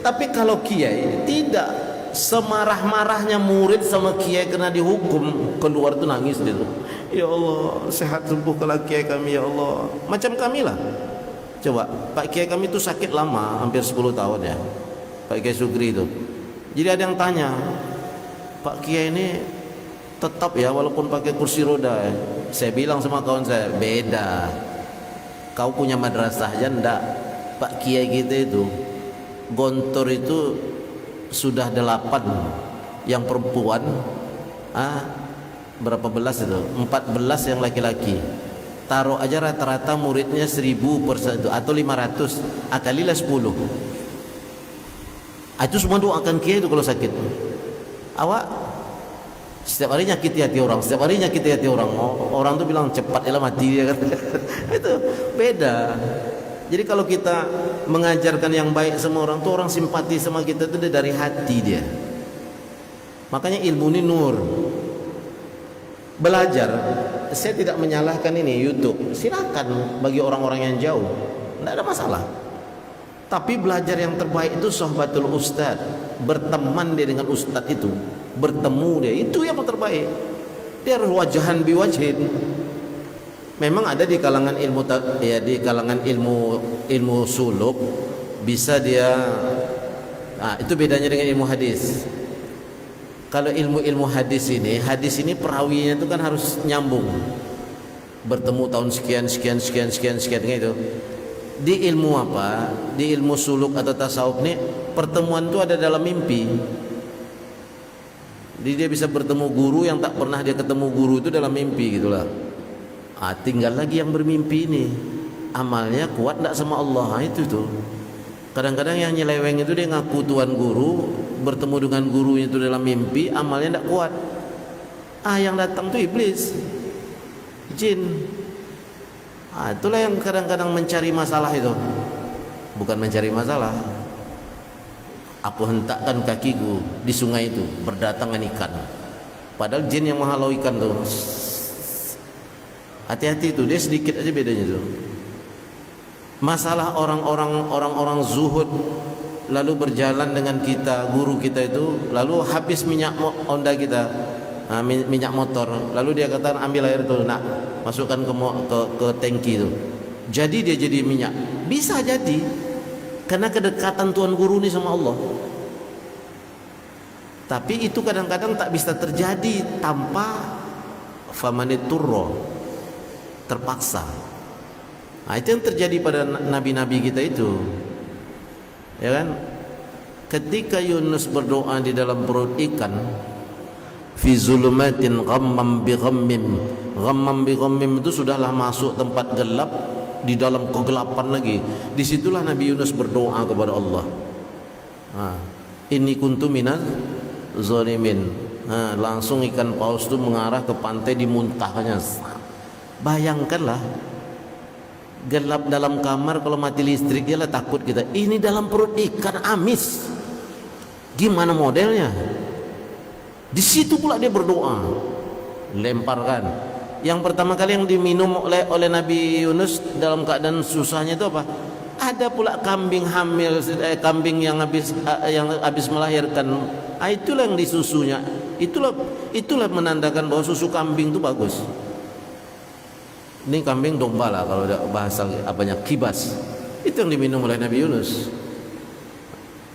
Tapi kalau kiai tidak, semarah-marahnya murid sama kiai kena dihukum, keluar tuh nangis dia tuh. Ya Allah, sehat sembuhkanlah kiai kami ya Allah. Macam kami lah. Coba, Pak Kiai kami tuh sakit lama, hampir 10 tahun ya. Pak Kiai Sugri itu. Jadi ada yang tanya, Pak Kiai ini tetap ya walaupun pakai kursi roda ya. Saya bilang sama kawan saya, beda. Kau punya madrasah aja enggak. Pak Kiai kita itu gontor itu sudah 8 yang perempuan, berapa belas itu? 14 yang laki-laki. Taruh aja rata-rata muridnya 1.000 per satu atau 500, kalilah 10. Itu semua doakan kiai itu kalau sakit. Awak setiap hari nyakiti hati orang, orang tuh bilang cepat elah mati dia kan. Itu beda. Jadi kalau kita mengajarkan yang baik sama orang tuh, orang simpati sama kita itu dari hati dia. Makanya ilmu ini nur. Belajar, saya tidak menyalahkan ini YouTube. Silakan bagi orang-orang yang jauh, tidak ada masalah. Tapi belajar yang terbaik itu sohbatul ustad, berteman dia dengan ustad itu, bertemu dia, itu yang terbaik. Dia harus wajahan biwajhin. Memang ada di kalangan ilmu ya, di kalangan ilmu suluk bisa dia, itu bedanya dengan ilmu hadis. Kalau ilmu hadis ini perawinya itu kan harus nyambung, bertemu tahun sekian gitu. Di ilmu apa? Di ilmu suluk atau tasawuf nih, pertemuan itu ada dalam mimpi. Jadi dia bisa bertemu guru yang tak pernah dia ketemu guru itu dalam mimpi gitulah. Tinggal lagi yang bermimpi ini, amalnya kuat tak sama Allah. Itu tuh kadang-kadang yang nyeleweng itu dia ngaku tuan guru, bertemu dengan guru itu dalam mimpi, amalnya tak kuat. Yang datang tuh iblis, jin. Itulah yang kadang-kadang mencari masalah itu. Bukan mencari masalah. Aku hentakkan kakiku di sungai itu, berdatangan ikan. Padahal jin yang menghalau ikan tuh. Hati-hati itu, dia sedikit aja bedanya tuh. Masalah orang-orang zuhud lalu berjalan dengan kita, guru kita itu, lalu habis minyak Honda kita, minyak motor, lalu dia kata ambil air itu, nak masukkan ke tangki itu. Jadi dia jadi minyak. Bisa jadi karena kedekatan tuan guru ini sama Allah. Tapi itu kadang-kadang tak bisa terjadi tanpa famaniturro, terpaksa. Itu yang terjadi pada nabi-nabi kita itu, ya kan? Ketika Yunus berdoa di dalam perut ikan, fi zulumatin ghammam bi ghammim itu sudahlah masuk tempat gelap, di dalam kegelapan lagi. Disitulah Nabi Yunus berdoa kepada Allah. Inni kuntu minaz zalimin. Langsung ikan paus itu mengarah ke pantai, dimuntahkannya. Bayangkanlah, gelap dalam kamar, kalau mati listrik ya lah takut kita. Ini dalam perut ikan amis, gimana modelnya? Di situ pula dia berdoa, lemparkan. Yang pertama kali yang diminum oleh Nabi Yunus dalam keadaan susahnya itu apa? Ada pula kambing hamil, kambing yang habis melahirkan. Itulah yang disusunya. Itulah menandakan bahwa susu kambing itu bagus. Ini kambing domba lah kalau bahasa apanya, kibas. Itu yang diminum oleh Nabi Yunus.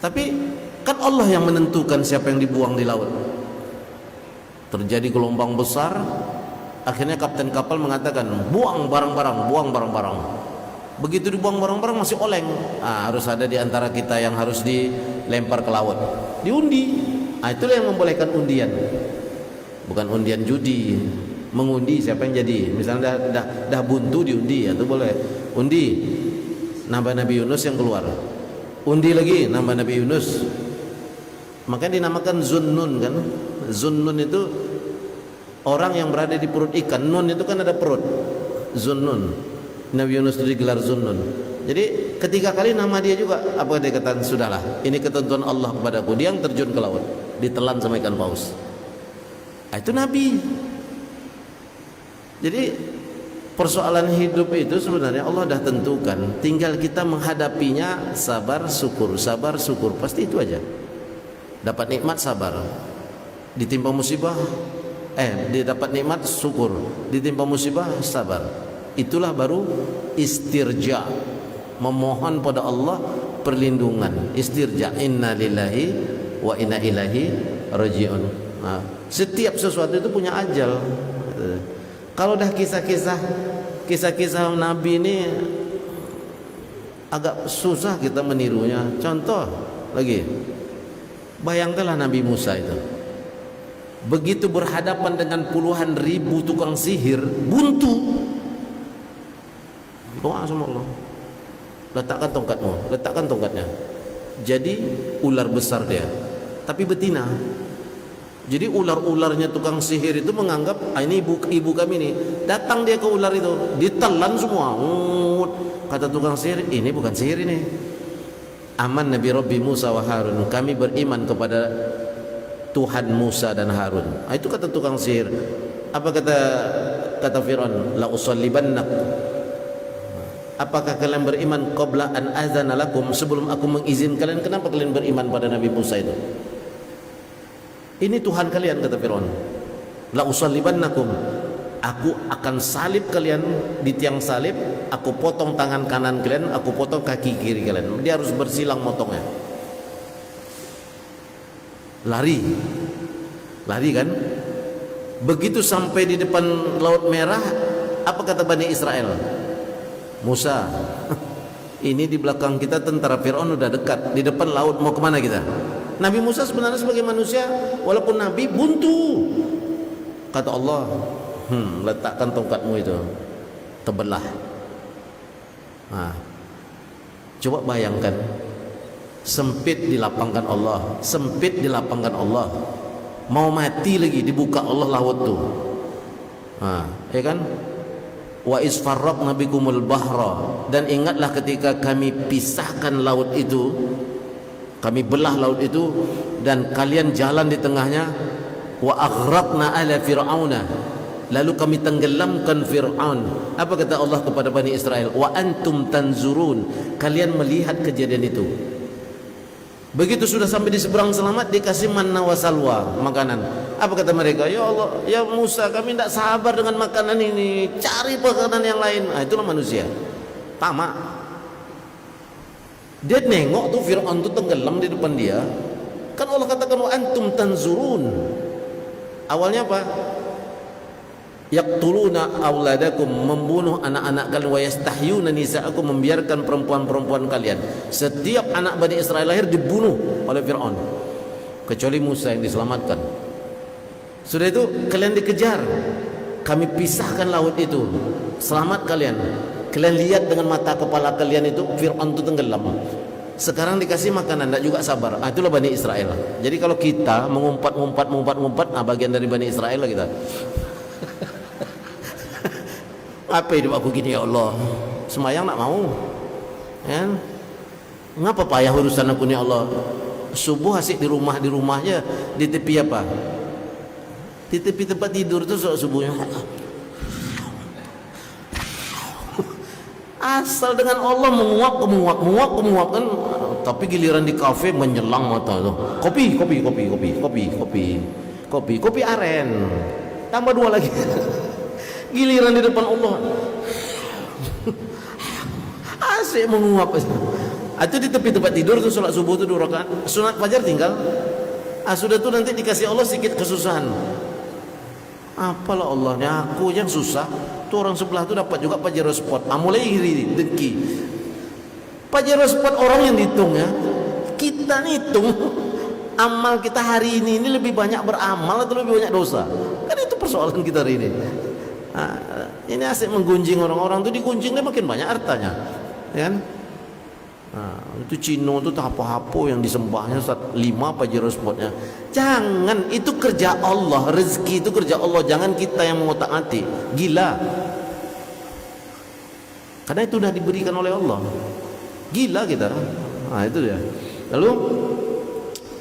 Tapi kan Allah yang menentukan siapa yang dibuang di laut. Terjadi gelombang besar, Akhirnya kapten kapal mengatakan, buang barang-barang, buang barang-barang. Begitu dibuang barang-barang masih oleng. Harus ada di antara kita yang harus dilempar ke laut, diundi. Itulah yang membolehkan undian, bukan undian judi. Mengundi siapa yang jadi. Misalnya dah buntu diundi, itu boleh. Undi nambah Nabi Yunus yang keluar, undi lagi nambah Nabi Yunus. Makanya dinamakan Zunnun kan. Zunnun itu orang yang berada di perut ikan. Nun itu kan ada perut. Zunnun. Nabi Yunus itu digelar Zunnun. Jadi ketiga kali nama dia juga, apa dia katakan, sudahlah, ini ketentuan Allah kepadaku. Dia yang terjun ke laut, ditelan sama ikan paus. Itu Nabi. Jadi persoalan hidup itu sebenarnya Allah dah tentukan, tinggal kita menghadapinya, sabar syukur, pasti itu aja. Dapat nikmat sabar, ditimpa musibah dia dapat nikmat syukur, ditimpa musibah sabar. Itulah baru istirja, memohon pada Allah perlindungan. Istirja, inna lillahi wa inna ilaihi rajiun. Setiap sesuatu itu punya ajal. Kalau dah kisah-kisah Nabi ini agak susah kita menirunya. Contoh lagi, bayangkanlah Nabi Musa itu begitu berhadapan dengan puluhan ribu tukang sihir, buntu. Doa sama Allah, letakkan tongkatnya. Jadi ular besar dia, tapi betina. Jadi ular-ularnya tukang sihir itu menganggap ini ibu kami nih. Datang dia ke ular itu, ditelan semua. Kata tukang sihir, ini bukan sihir ini. Aman Nabi Rabbi Musa wa Harun, kami beriman kepada Tuhan Musa dan Harun. Itu kata tukang sihir. Apa kata Fir'aun? La usallibannak. Apakah kalian beriman qabla an azana lakum, sebelum aku mengizin kalian? Kenapa kalian beriman pada Nabi Musa itu? Ini Tuhan kalian, kata Fir'aun. La usallibannakum, aku akan salib kalian di tiang salib, aku potong tangan kanan kalian, aku potong kaki kiri kalian. Dia harus bersilang motongnya. Lari kan. Begitu sampai di depan Laut Merah, apa kata Bani Israel? Musa, ini di belakang kita tentara Fir'aun udah dekat, di depan laut, mau kemana kita? Nabi Musa sebenarnya sebagai manusia, walaupun Nabi, buntu. Kata Allah, letakkan tongkatmu itu, terbelah. Coba bayangkan, sempit dilapangkan Allah, mau mati lagi dibuka Allah laut tuh. Ya kan? Wa isfarraqna bikumul bahra, dan ingatlah ketika kami pisahkan laut itu, kami belah laut itu dan kalian jalan di tengahnya. Wa aghraqna ala fir'auna, lalu kami tenggelamkan Fir'aun. Apa kata Allah kepada Bani Israel? Wa antum tanzurun, kalian melihat kejadian itu. Begitu sudah sampai di seberang selamat, dikasih manna wa salwa, makanan. Apa kata mereka? Ya Allah, ya Musa, kami tidak sabar dengan makanan ini, cari makanan yang lain. Itulah manusia tamak. Dia nengok tuh Fir'aun tuh tenggelam di depan dia. Kan Allah katakan wa antum tanzurun. Awalnya apa? Yaqtuluna auladakum, membunuh anak-anak kalian, wa yastahyuna nisa'akum, membiarkan perempuan-perempuan kalian. Setiap anak Bani Israel lahir dibunuh oleh Fir'aun, kecuali Musa yang diselamatkan. Sudah itu kalian dikejar, kami pisahkan laut itu, selamat kalian. Kalian lihat dengan mata kepala kalian itu Fir'aun itu tenggelam. Sekarang dikasih makanan, tidak juga sabar. Itulah Bani Israel. Jadi kalau kita mengumpat, bagian dari Bani Israel lah kita. Apa hidup aku gini ya Allah? Semayang nak mau, ya? Ngapa payah urusan aku ni Allah? Subuh asik di rumahnya, di tepi apa? Di tepi tempat tidur tu subuhnya. Asal dengan Allah menguap kan, tapi giliran di kafe menyelang mata tu. Kopi aren. Tambah 2 lagi. Giliran di depan Allah asik menguap. Itu di tepi tempat tidur tuh sholat subuh tuh 2 rakaat, sunat fajar tinggal. Sudah tuh nanti dikasih Allah sedikit kesusahan. Apalah Allahnya, aku yang susah. Tuh orang sebelah tuh dapat juga Pajero Sport. Mulai iri, dengki. Pajero Sport orang yang dihitung ya. Kita hitung amal kita hari ini lebih banyak beramal atau lebih banyak dosa. Kan itu persoalan kita hari ini. Nah, ini asik menggunjing orang-orang tuh, digunjing dia makin banyak hartanya. Ya kan? Nah, itu Cino itu hapo-hapo yang disembahnya 5 Pajero Sportnya. Jangan, itu kerja Allah, rezeki itu kerja Allah, jangan kita yang mengotak-atik. Gila. Karena itu sudah diberikan oleh Allah. Gila kita. Nah, itu dia. Lalu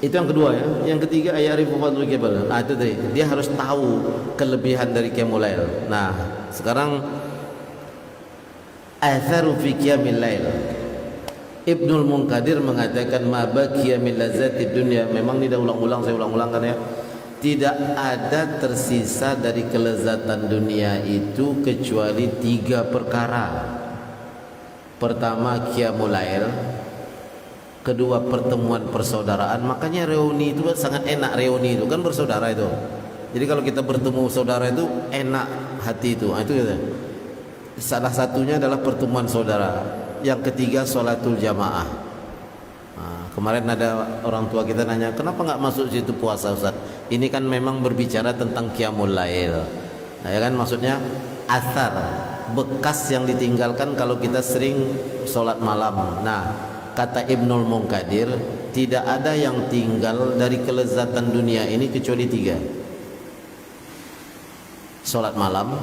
itu yang kedua ya. Yang ketiga ayarifu fadlul qiyamul. Nah, itu tadi. Dia harus tahu kelebihan dari qiyamul lail. Nah, sekarang atharu fi qiyamil lail. Ibnul Munkadir mengatakan ma baqiya min lazatid dunya. Memang ini dah ulang-ulang, saya ulang-ulang kan ya. Tidak ada tersisa dari kelezatan dunia itu kecuali 3 perkara. Pertama qiyamul lail, kedua pertemuan persaudaraan. Makanya reuni itu sangat enak, reuni itu kan bersaudara itu. Jadi kalau kita bertemu saudara itu enak hati itu. Nah, itu gitu. Salah satunya adalah pertemuan saudara. Yang ketiga sholatul jamaah. Nah, kemarin ada orang tua kita nanya, kenapa nggak masuk situ puasa Ustaz? Ini kan memang berbicara tentang qiyamul lail. Nah, ya kan, maksudnya athar, bekas yang ditinggalkan kalau kita sering sholat malam. Nah, kata Ibnul Munkadir, tidak ada yang tinggal dari kelezatan dunia ini kecuali 3. Sholat malam,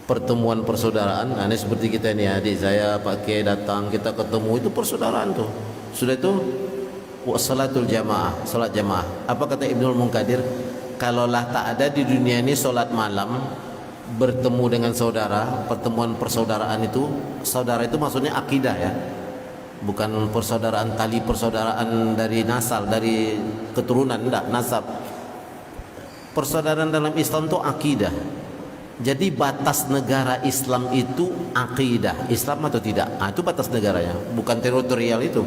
pertemuan persaudaraan. Nah, ini seperti kita ini, adik saya pakai datang, kita ketemu, itu persaudaraan tuh. Sudah itu salatul jamaah, salat jamaah. Apa kata Ibnul Munkadir? Kalaulah tak ada di dunia ini salat malam, bertemu dengan saudara, pertemuan persaudaraan itu, saudara itu maksudnya akidah ya. Bukan persaudaraan tali persaudaraan dari nasal, dari keturunan, enggak, nasab. Persaudaraan dalam Islam itu akidah. Jadi batas negara Islam itu akidah, Islam atau tidak. Nah, itu batas negaranya, bukan teritorial itu.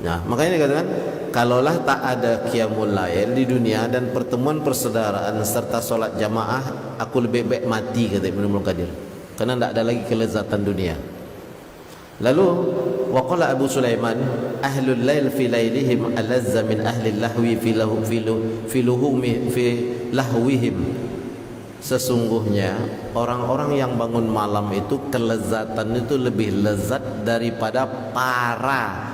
Nah, makanya dikatakan kalaulah tak ada qiyamul lail di dunia dan pertemuan persaudaraan serta solat jamaah, aku lebih baik mati, kata Ibnu Munkadir. Karena tidak ada lagi kelezatan dunia. Lalu waqala Abu Sulaiman, ahlul lail fi lailihim alazza min ahli lahwi fi lahwihim. Sesungguhnya orang-orang yang bangun malam itu kelezatan itu lebih lezat daripada para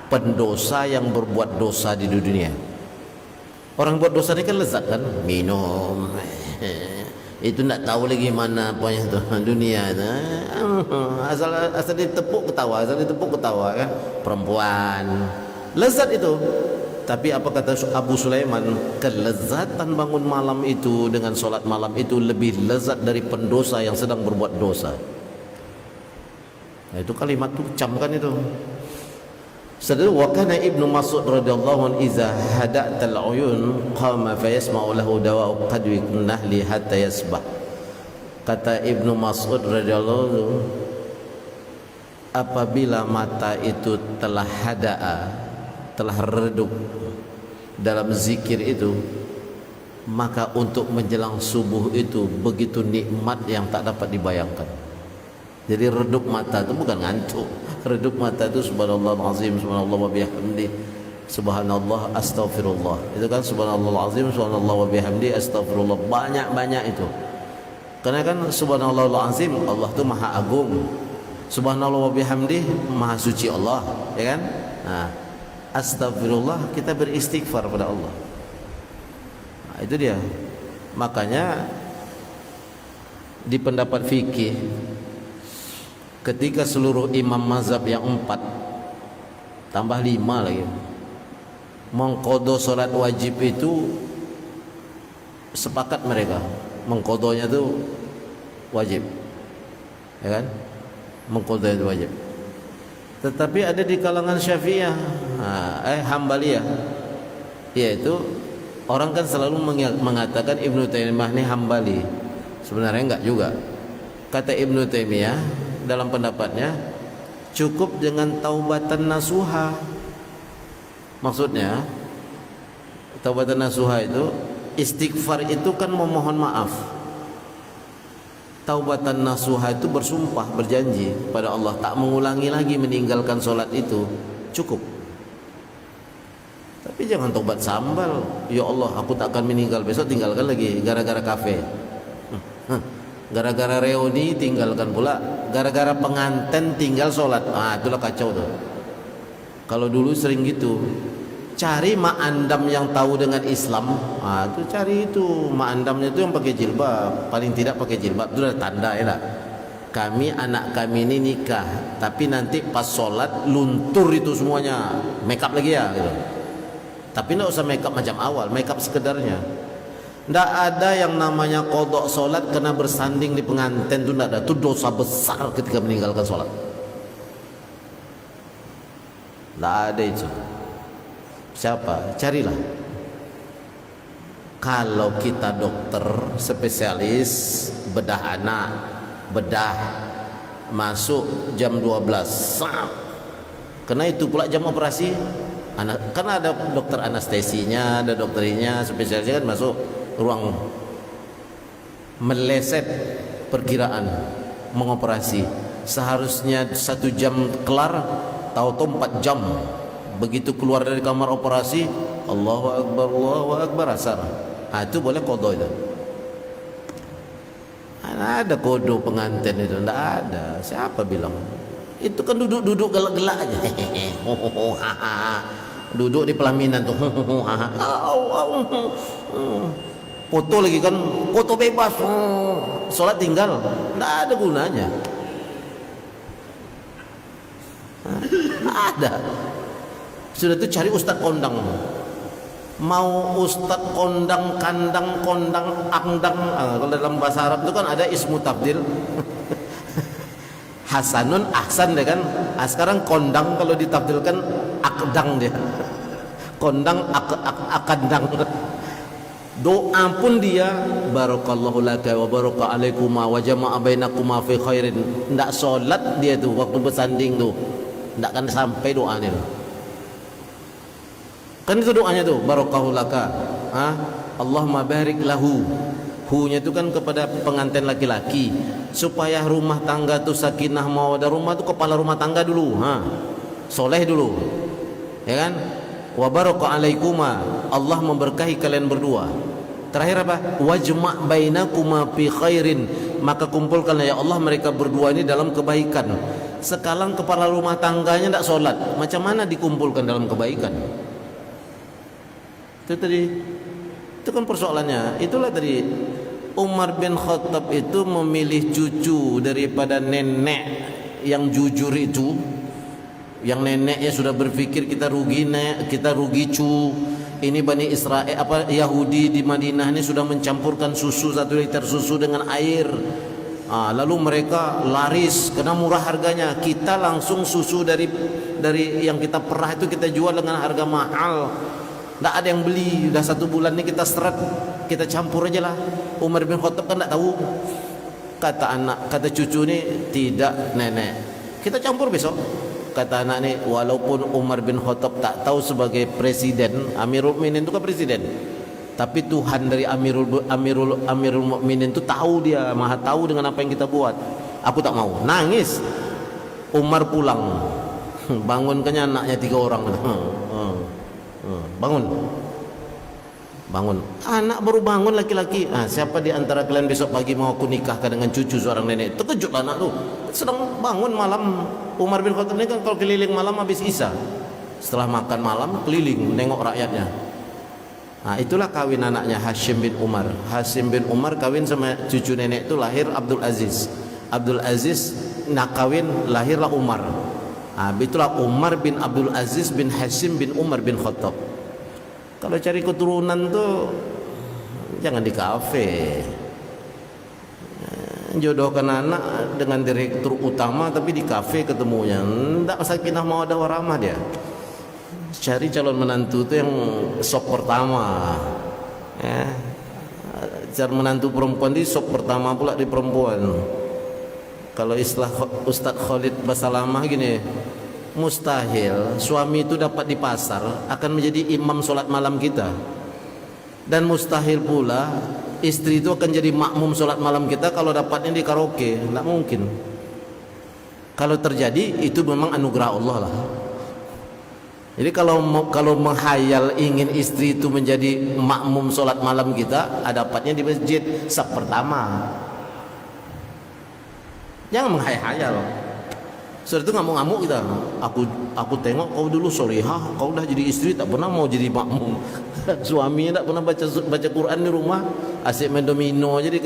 pendosa yang berbuat dosa di dunia. Orang buat dosa ini kan lezat kan, minum, itu nak tahu lagi mana punya tu dunia tu. Asal ditepuk ketawa, asal ditepuk ketawa kan, perempuan lezat itu. Tapi apa kata Abu Sulaiman, kelezatan bangun malam itu dengan solat malam itu lebih lezat dari pendosa yang sedang berbuat dosa. Nah, itu kalimat tu camkan itu. Sedang wakana Ibnu Mas'ud radhiyallahu anhu iza hada'tal uyun qama fayasma'u lahu dawa'u qadwi nahli hatta yasbah. Kata Ibnu Mas'ud radhiyallahu anhu, apabila mata itu telah hada'a, telah redup dalam zikir itu, maka untuk menjelang subuh itu begitu nikmat yang tak dapat dibayangkan. Jadi redup mata itu bukan ngantuk. Redup mata itu subhanallah azim, subhanallah wa bihamdi, subhanallah astaghfirullah. Itu kan subhanallah azim, subhanallah wa bihamdi, astaghfirullah. Banyak-banyak itu. Karena kan subhanallah azim, Allah itu maha agung. Subhanallah wa bihamdi, maha suci Allah, ya kan? Nah, astagfirullah, kita beristighfar pada Allah. Nah, itu dia. Makanya di pendapat fikih, ketika seluruh imam mazhab yang 4 tambah 5 lagi mengqadha salat wajib itu, sepakat mereka mengqadhanya itu wajib, ya kan? Mengqadha itu wajib. Tetapi ada di kalangan Syafi'iyah, Hambaliyah, yaitu orang kan selalu mengatakan Ibnu Taimiyah ini Hambali. Sebenarnya enggak juga. Kata Ibnu Taimiyah dalam pendapatnya, cukup dengan taubatan nasuha. Maksudnya taubatan nasuha itu Istighfar itu kan memohon maaf. Taubatan nasuha itu bersumpah, berjanji pada Allah tak mengulangi lagi meninggalkan solat itu, cukup. Tapi jangan tobat sambal. Ya Allah, aku tak akan meninggal, besok tinggalkan lagi gara-gara kafe. Gara-gara reuni tinggalkan pula, gara-gara pengantin tinggal solat. Itulah kacau tuh. Kalau dulu sering gitu. Cari mak andam yang tahu dengan Islam. Itu cari itu mak andamnya itu yang pakai jilbab, paling tidak pakai jilbab itu udah tanda ya lah. Kami anak kami ini nikah, tapi nanti pas sholat luntur itu semuanya, make up lagi ya gitu. Tapi tidak usah make up macam awal, make up sekedarnya. Tidak ada yang namanya kodok sholat kena bersanding di pengantin, itu tidak ada. Itu dosa besar ketika meninggalkan sholat. Tidak ada itu. Siapa? Carilah. Kalau kita dokter spesialis bedah anak, bedah masuk jam 12. Karena itu pula jam operasi. Karena ada dokter anestesinya, ada dokternya, spesialisnya kan masuk ruang meleset perkiraan mengoperasi. Seharusnya 1 jam kelar, tahu-tahu 4 jam. Begitu keluar dari kamar operasi, Allahu Akbar asar. Itu boleh qada itu. Ada kodo pengantin itu? Tidak ada. Siapa bilang? Itu kan duduk gelak-gelak aja. Duduk di pelaminan tuh. Foto lagi kan, foto bebas. Sholat tinggal. Tidak ada gunanya. Ada. Sudah itu cari ustaz kondang. Mau ustaz kondang, kandang, kondang, angdang. Kalau dalam bahasa Arab itu kan ada ismu tabdil. Hasanun, ahsan deh kan. Sekarang kondang kalau ditafdilkan akdang dia. Kondang, akadang. Doa pun dia barakallahu laka wa baraka alaikuma wa jama'a bainakuma fi khairin. Tidak solat dia tuh waktu bersanding tuh. Tidak akan sampai doanya tuh. Kan itu doanya tuh barakallahu laka. Allahumma barik lahu. Hu-nya itu kan kepada pengantin laki-laki, supaya rumah tangga tuh sakinah mawaddah. Rumah tuh kepala rumah tangga dulu, soleh dulu, ya kan? Wa baraka alaikuma, Allah memberkahi kalian berdua. Terakhir apa? Wajma' bainakuma fi khairin, maka kumpulkanlah ya Allah mereka berdua ini dalam kebaikan. Sekarang kepala rumah tangganya tidak solat, macam mana dikumpulkan dalam kebaikan? Itu tadi, itu kan persoalannya. Itulah tadi Umar bin Khattab itu memilih cucu daripada nenek yang jujur itu. Yang neneknya sudah berpikir kita rugi nek, kita rugi cu. Ini Bani Israel Yahudi di Madinah ini sudah mencampurkan susu 1 liter susu dengan air. Lalu mereka laris karena murah harganya. Kita langsung susu dari yang kita perah itu kita jual dengan harga mahal. Tak ada yang beli. Dah 1 bulan ni kita seret, kita campur aja lah. Umar bin Khattab kan tak tahu. Kata cucu ni, tidak nenek, kita campur besok. Kata anak ni, walaupun Umar bin Khattab tak tahu sebagai presiden, Amirul Mukminin itu kan presiden, tapi Tuhan dari Amirul Mukminin itu tahu, dia maha tahu dengan apa yang kita buat. Aku tak mau. Nangis. Umar pulang. Bangunkannya anaknya 3 orang. Bangun. Anak baru bangun laki-laki. Siapa di antara kalian besok pagi mau aku nikahkan dengan cucu seorang nenek? Terkejutlah anak tu. Sedang bangun malam. Umar bin Khattab ini kan kalau keliling malam habis Isya. Setelah makan malam keliling nengok rakyatnya. Itulah kawin anaknya Hashim bin Umar. Hashim bin Umar kawin sama cucu nenek itu, lahir Abdul Aziz. Abdul Aziz nak kawin, lahirlah Umar. Itulah Umar bin Abdul Aziz bin Hashim bin Umar bin Khattab. Kalau cari keturunan tuh jangan di kafe. Jodohkan anak dengan direktur utama tapi di kafe ketemunya. Tidak sakinah mawaddah warahmah dia. Cari calon menantu itu yang sok pertama. Calon menantu perempuan di sok pertama pula di perempuan. Kalau istilah Ustadz Khalid Basalamah gini, mustahil suami itu dapat di pasar akan menjadi imam solat malam kita. Dan mustahil pula istri itu akan jadi makmum sholat malam kita kalau dapatnya di karaoke. Tidak mungkin. Kalau terjadi itu memang anugerah Allah lah. Jadi kalau menghayal ingin istri itu menjadi makmum sholat malam kita, dapatnya di masjid saf pertama. Jangan menghayal. Sudah itu ngamuk-ngamuk kita. Aku tengok kau dulu solihah, kau dah jadi istri tak pernah mau jadi makmum. Suaminya tak pernah baca Quran di rumah, asyik main domino. Jadi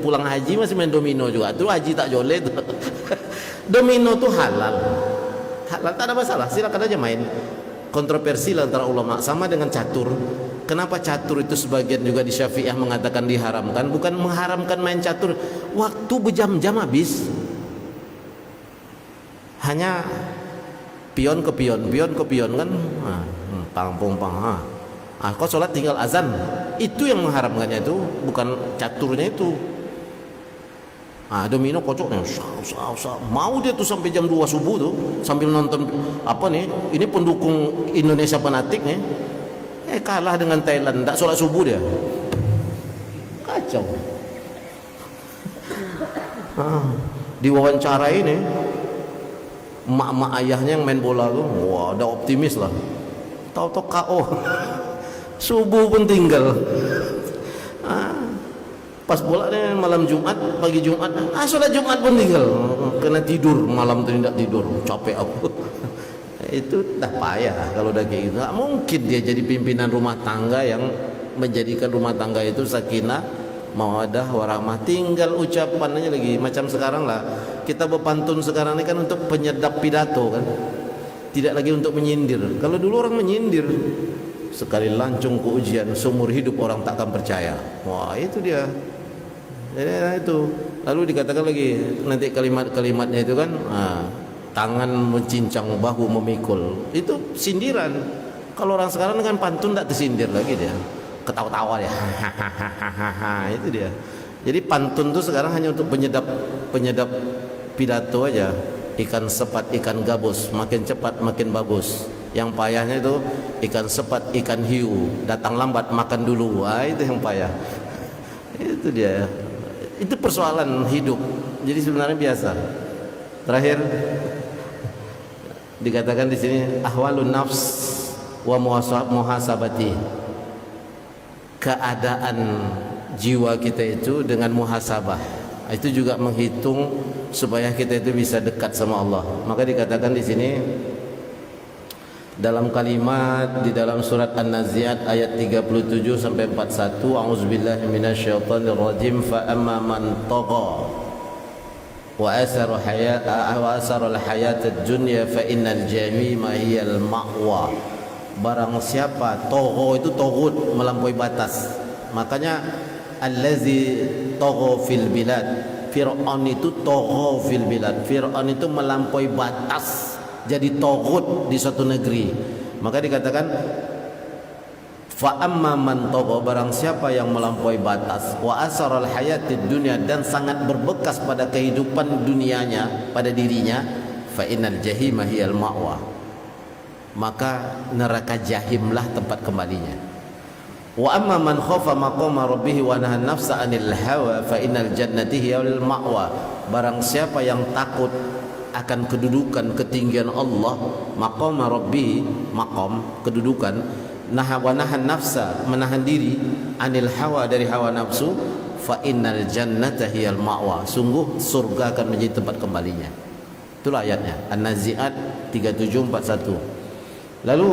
pulang haji masih main domino juga. Itu haji tak joleh tu. Domino tu halal, tak ada masalah, silakan aja main. Kontroversi antara ulama sama dengan catur. Kenapa catur itu sebagian juga di Syafi'iyah mengatakan diharamkan? Bukan mengharamkan main catur, waktu berjam-jam habis. Hanya pion ke pion kan, pang. Kau sholat tinggal azan, itu yang mengharamkannya, itu bukan caturnya itu. Domino kocoknya, mau dia tuh sampai jam 2 subuh tuh sambil nonton apa nih? Ini pendukung Indonesia fanatik nih. Kalah dengan Thailand, tak sholat subuh dia. Kacau. Diwawancara ini emak-emak ayahnya yang main bola tuh, wah, ada optimis lah. Tahu-tahu KO. Subuh pun tinggal. Pas bola nih malam Jumat, pagi Jumat, sholat Jumat pun tinggal. Kena tidur, malam tu tidak tidur, capek aku. Itu dah payah kalau dah kayak gitu. Nggak mungkin dia jadi pimpinan rumah tangga yang menjadikan rumah tangga itu sakinah, mawaddah, warahmah. Tinggal ucapan aja lagi. Macam sekarang lah, kita berpantun sekarang ini kan untuk penyedap pidato kan, tidak lagi untuk menyindir. Kalau dulu orang menyindir, sekali lancung ke ujian seumur hidup orang tak akan percaya. Wah, itu dia. Jadi itu. Lalu dikatakan lagi nanti kalimat-kalimatnya itu kan, tangan mencincang, bahu memikul. Itu sindiran. Kalau orang sekarang kan pantun tak tersindir lagi dia. Ketawa-tawa dia. Itu dia. Jadi pantun itu sekarang hanya untuk penyedap pidato aja. Ikan sepat, ikan gabus, makin cepat makin bagus. Yang payahnya itu ikan sepat, ikan hiu, datang lambat makan dulu. Itu yang payah. Itu dia. Itu persoalan hidup. Jadi sebenarnya biasa. Terakhir dikatakan di sini ahwalun nafs wa muhasabati. Keadaan jiwa kita itu dengan muhasabah. Itu juga menghitung supaya kita itu bisa dekat sama Allah. Maka dikatakan di sini dalam kalimat di dalam surat An-Nazi'at ayat 37 sampai 41, a'udzubillahi minasyaitonir rajim, fa amma man tagha wa asara al-hayatad dunya fa innal jahima hiyal ma'wa. Barang siapa tagha itu tagut, melampaui batas. Makanya allazi tagha fil bilad, Fir'aun itu tagha fil bilad. Fir'aun itu melampaui batas, jadi tagut di suatu negeri. Maka dikatakan fa amma man tagha, barang siapa yang melampaui batas, wa asaral hayatid dunya, dan sangat berbekas pada kehidupan dunianya, pada dirinya, fa innal jahima hiyal ma'wa, maka neraka jahimlah tempat kembalinya. Wa amma man khafa maqama rabbih wa nahan nafsa 'anil hawa fa innal jannati hiyal ma'wa, barang siapa yang takut akan kedudukan ketinggian Allah, maqam rabbi, maqam kedudukan, nahan nafsa, menahan diri, anil hawa, dari hawa nafsu, fa innal jannata hiyal ma'wa, sungguh surga akan menjadi tempat kembalinya. Itulah ayatnya An-Nazi'at 3741. Lalu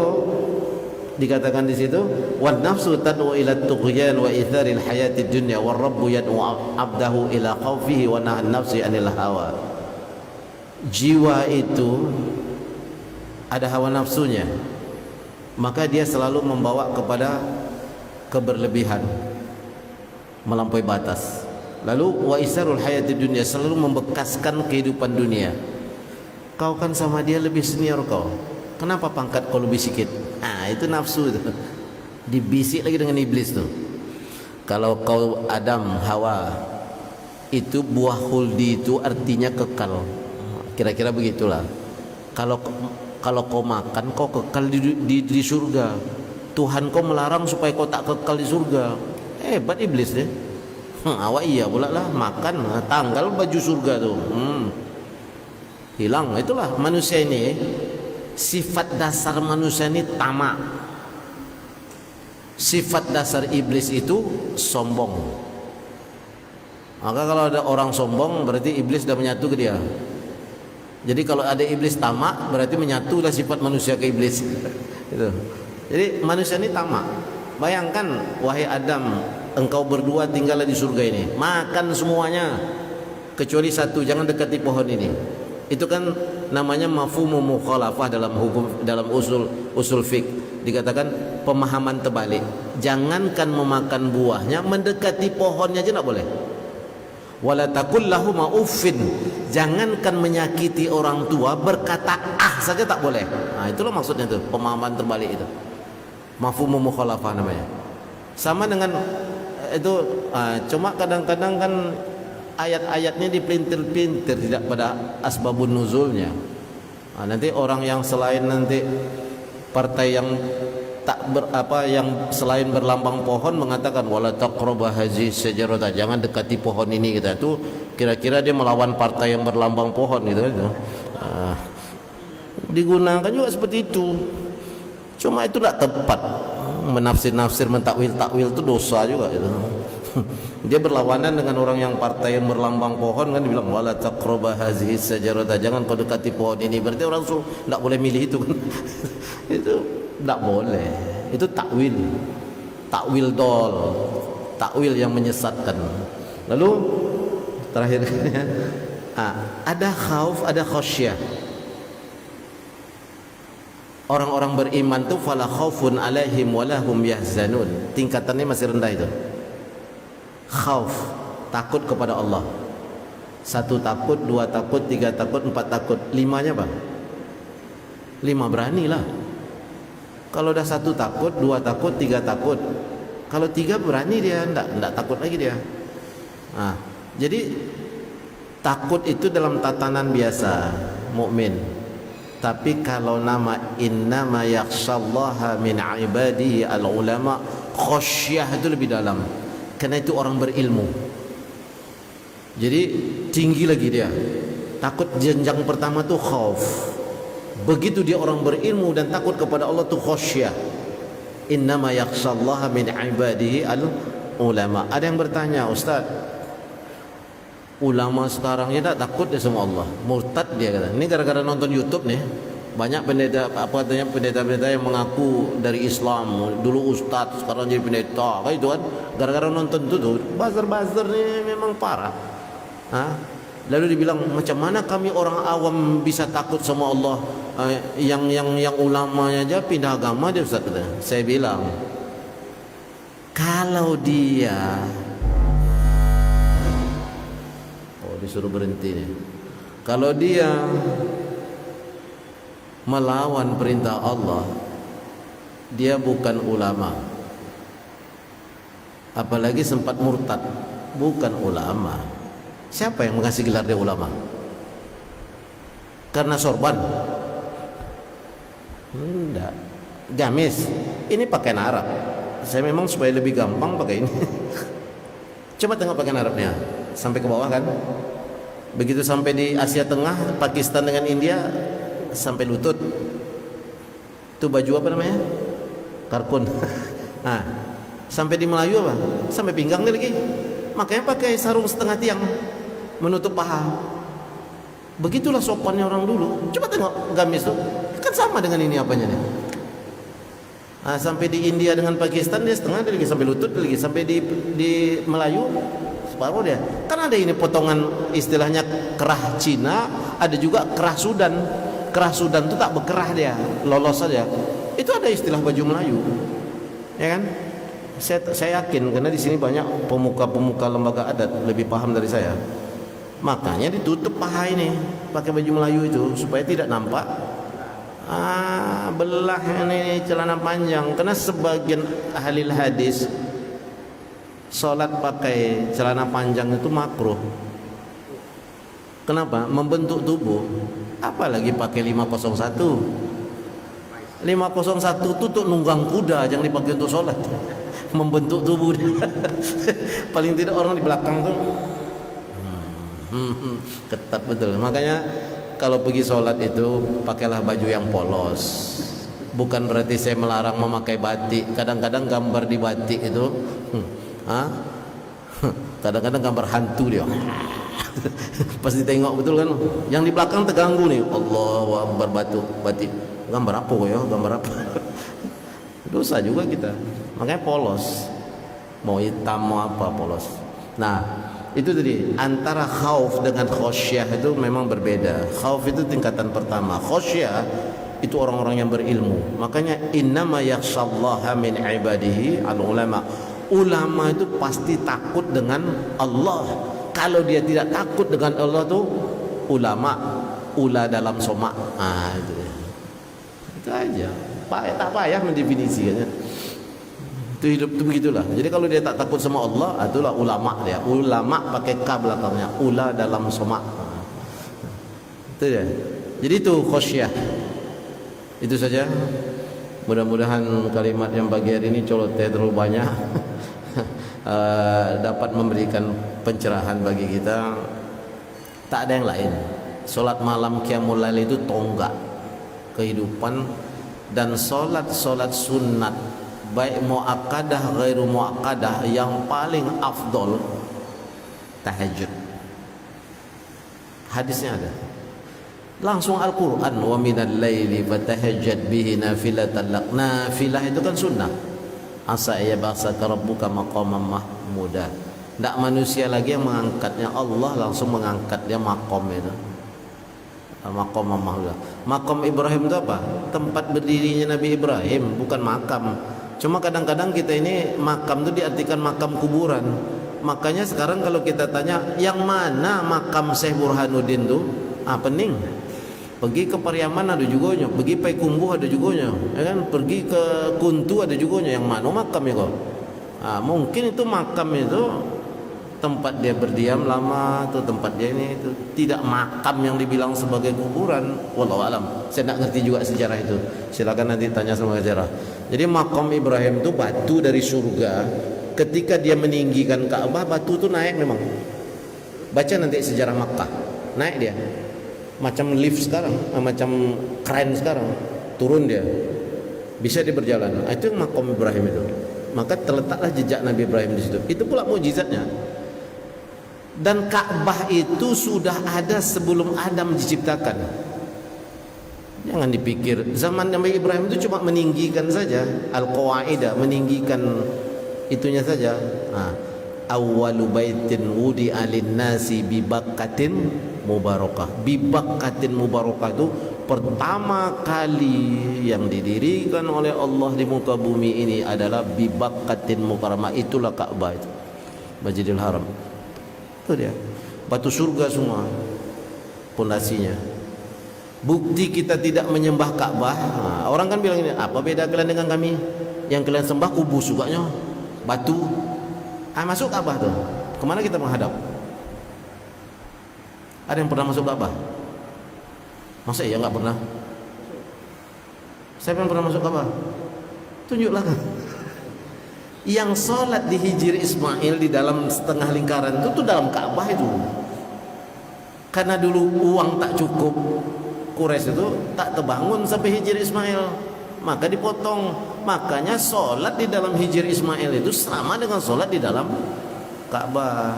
dikatakan di situ, wan nafsu tad'u ila tughyan wa itharil hayatid dunya war rabbu yad'u 'abdahu ila khawfihi wa nahan nafsi anil hawa. Jiwa itu ada hawa nafsunya, maka dia selalu membawa kepada keberlebihan, melampaui batas. Lalu wa isarul hayatid dunya, selalu membekaskan kehidupan dunia. Kau kan sama dia lebih senior kau, kenapa pangkat kau lebih sikit? Itu nafsu itu. Dibisik lagi dengan iblis tuh. Kalau kau Adam, Hawa, itu buah khuldi, itu artinya kekal. Kira-kira begitulah. Kalau kau makan, kau kekal di surga. Tuhan kau melarang supaya kau tak kekal di surga. Hebat iblis deh. Awak iya pula lah, makan tanggal baju surga tuh. Hilang. Itulah manusia ini. Sifat dasar manusia ini tamak. Sifat dasar iblis itu sombong. Maka kalau ada orang sombong berarti iblis sudah menyatu ke dia. Jadi kalau ada iblis tamak berarti menyatulah sifat manusia ke iblis. Itu. Jadi manusia ini tamak. Bayangkan wahai Adam, engkau berdua tinggal di surga ini, makan semuanya kecuali satu, jangan dekati pohon ini. Itu kan namanya mafhumul mukhalafah dalam hukum, dalam usul fiqh. Dikatakan pemahaman terbalik. Jangankan memakan buahnya, mendekati pohonnya aja tidak boleh. Wala taqul lahum uffin. Jangankan menyakiti orang tua, berkata saja tak boleh. Nah, itulah maksudnya itu, pemahaman terbalik itu. Mafhumul mukhalafah namanya. Sama dengan itu, cuma kadang-kadang kan ayat-ayatnya dipelintir-pelintir tidak pada asbabun nuzulnya. Nanti orang yang selain nanti partai yang yang selain berlambang pohon mengatakan wala taqrabu hazihi syajarata, jangan dekati pohon ini gitu. Itu kira-kira dia melawan partai yang berlambang pohon gitu. Digunakan juga seperti itu. Cuma itu tidak tepat. Menafsir-nafsir, mentakwil-takwil itu dosa juga itu. Dia berlawanan dengan orang yang partai yang berlambang pohon, kan dibilang wala taqrabu hazihi syajarata, jangan kau dekati pohon ini. Berarti orang tidak boleh milih itu kan. Itu tidak boleh. Itu takwil dol, takwil yang menyesatkan. Lalu terakhir ada khauf, ada khasyah. Orang-orang beriman itu fala khaufun alaihim walahum yahzanun. Tingkatannya masih rendah itu. Khauf, takut kepada Allah. 1 takut, 2 takut, 3 takut, 4 takut. 5-nya apa? 5 beranilah. Kalau dah 1 takut, 2 takut, 3 takut. Kalau 3 berani dia, enggak takut lagi dia. Jadi takut itu dalam tatanan biasa mukmin. Tapi kalau nama innama yakhshallaha min ibadihi al-ulama, khasyah itu lebih dalam. Karena itu orang berilmu. Jadi tinggi lagi dia. Takut jenjang pertama tu khauf. Begitu dia orang berilmu dan takut kepada Allah tu khasyah. Innama yakhshallaha min ibadihi al-ulama. Ada yang bertanya, Ustaz, ulama sekarang ya tak takut dia sama Allah, murtad dia kata. Ini gara-gara nonton YouTube nih, banyak pendeta yang mengaku dari Islam, dulu ustaz sekarang jadi pendeta, kayak itu kan, gara-gara nonton itu tuh, buzzer nih memang parah. Lalu dibilang macam mana kami orang awam bisa takut sama Allah, yang ulamanya aja pindah agama dia Ustaz kata. Saya bilang kalau dia disuruh berhenti nih. Kalau dia melawan perintah Allah, dia bukan ulama. Apalagi sempat murtad, bukan ulama. Siapa yang mengasih gelar dia ulama? Karena sorban? Enggak. Gamis. Ini pakaian Arab. Saya memang supaya lebih gampang pakai ini. Coba tengok pakaian Arabnya sampai ke bawah kan. Begitu sampai di Asia Tengah, Pakistan dengan India sampai lutut. Itu baju apa namanya? Karkun. Sampai di Melayu apa? Sampai pinggang dia lagi. Makanya pakai sarung setengah tiang menutup paha. Begitulah sopannya orang dulu. Coba tengok gamis tuh. Kan sama dengan ini apanya nih. Sampai di India dengan Pakistan dia setengah, dia lagi sampai lutut, dia lagi sampai di Melayu separuh dia. Kan ada ini potongan istilahnya kerah Cina, ada juga kerah Sudan. Kerah Sudan itu tak berkerah dia, lolos saja. Itu ada istilah baju Melayu, ya kan? Saya yakin karena di sini banyak pemuka-pemuka lembaga adat lebih paham dari saya. Makanya ditutup paha ini pakai baju Melayu itu supaya tidak nampak belah ini celana panjang. Karena sebagian ahli hadis salat pakai celana panjang itu makruh. Kenapa? Membentuk tubuh. Apalagi pakai 501. 501 itu untuk nunggang kuda, jangan dipakai untuk sholat. Membentuk tubuh dia. Paling tidak orang di belakang tuh ketat betul. Makanya kalau pergi sholat itu pakailah baju yang polos. Bukan berarti saya melarang memakai batik. Kadang-kadang gambar di batik itu kadang-kadang gambar hantu dia. Pas ditengok betul kan, yang di belakang terganggu nih. Allahu Akbar, batik. Gambar apa ya? Gambar apa? Dosa juga kita. Makanya polos. Mau hitam mau apa polos. Nah, itu tadi antara khauf dengan khosyah itu memang berbeda. Khauf itu tingkatan pertama. Khosyah itu orang-orang yang berilmu. Makanya innama yakhshallaha min ibadihi al-ulama. Ulama itu pasti takut dengan Allah. Kalau dia tidak takut dengan Allah tuh ulama, ula dalam somak. Itu dia. Itu aja. Tak payah mendefinisikannya. Itu hidup itu begitulah. Jadi kalau dia tak takut sama Allah, itulah ulama dia. Ulama pakai ka belakangnya, ula dalam somak. Itu dia. Jadi itu khosyah. Itu saja. Mudah-mudahan kalimat yang pagi hari ini colotnya terlalu banyak dapat memberikan pencerahan bagi kita. Tak ada yang lain. Solat malam qiyamul lail itu tonggak kehidupan, dan solat sunat baik muakkadah ghairu muakkadah yang paling afdol tahajud. Hadisnya ada. Langsung Al-Quran, wa minal laili fatahajjad bihi nafilatan lak. Nafilah itu kan sunnah. Asa yab'atsaka rabbuka maqaman mahmuda. Tidak manusia lagi yang mengangkatnya, Allah langsung mengangkat dia maqam itu. Maqam mahmuda. Maqam Ibrahim itu apa? Tempat berdirinya Nabi Ibrahim, bukan makam. Cuma kadang-kadang kita ini makam itu diartikan makam kuburan. Makanya sekarang kalau kita tanya yang mana makam Syekh Burhanuddin tuh, pening. Pergi ke Pariaman ada jugonya, pergi Payakumbuh ada jugonya, ya kan? Pergi ke Kuntu ada jugonya. Yang mana makam ya kok? Mungkin itu makam itu tempat dia berdiam lama, atau tempat dia ini itu tidak makam yang dibilang sebagai kuburan. Wallahu alam. Saya tak ngerti juga sejarah itu. Silakan nanti tanya sama sejarah. Jadi makam Ibrahim itu batu dari surga. Ketika dia meninggikan Ka'bah, batu itu naik memang. Baca nanti sejarah Makkah. Naik dia. Macam lift sekarang, macam keren sekarang, turun dia, bisa dia berjalan. Itu yang makam Ibrahim itu. Maka terletaklah jejak Nabi Ibrahim di situ. Itu pula mukjizatnya. Dan Ka'bah itu sudah ada sebelum Adam diciptakan. Jangan dipikir zaman Nabi Ibrahim itu cuma meninggikan saja, al-qawaidah, meninggikan itunya saja. Awwalu baitin wudi'a lin-nasi bi Bakkatin mubarakah. Bi Bakkatin mubarakah itu pertama kali yang didirikan oleh Allah di muka bumi ini adalah bi Bakkatin mubarakah. Itulah Ka'bah itu, Masjidil Haram. Itu dia. Batu surga semua pondasinya. Bukti kita tidak menyembah Ka'bah. Orang kan bilang ini, apa beda kalian dengan kami? Yang kalian sembah kubus suganya, batu. Masuk Ka'bah tuh. Kemana kita menghadap? Ada yang pernah masuk Ka'bah? Masa iya nggak pernah? Siapa yang pernah masuk Ka'bah? Tunjuklah kan. Yang sholat di Hijri Ismail di dalam setengah lingkaran itu tuh dalam Ka'bah itu. Karena dulu uang tak cukup, Quraisy itu tak terbangun sampai Hijri Ismail, maka dipotong. Makanya sholat di dalam Hijri Ismail itu sama dengan sholat di dalam Ka'bah.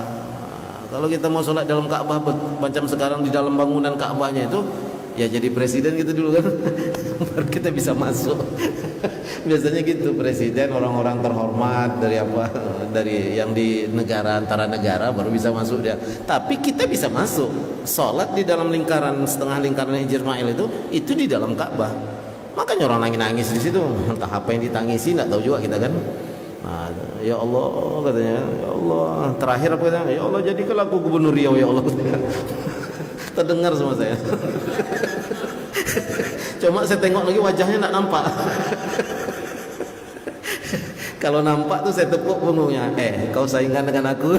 Kalau kita mau sholat dalam Ka'bah macam sekarang di dalam bangunan Ka'bahnya itu, ya jadi presiden gitu dulu kan, baru kita bisa masuk. Biasanya gitu, presiden, orang-orang terhormat dari yang di negara, antara negara, baru bisa masuk dia. Tapi kita bisa masuk sholat di dalam lingkaran, setengah lingkaran Hijri Ismail itu di dalam Ka'bah. Makanya orang nangis-nangis di situ, entah apa yang ditangisi, nggak tahu juga kita kan. Ya Allah katanya, ya Allah, terakhir apa katanya, ya Allah jadikanlah aku gubernur Riau ya Allah. Terdengar sama saya. Cuma saya tengok lagi wajahnya nggak nampak. Kalau nampak tuh saya tepuk punggungnya. Kau saingan dengan aku.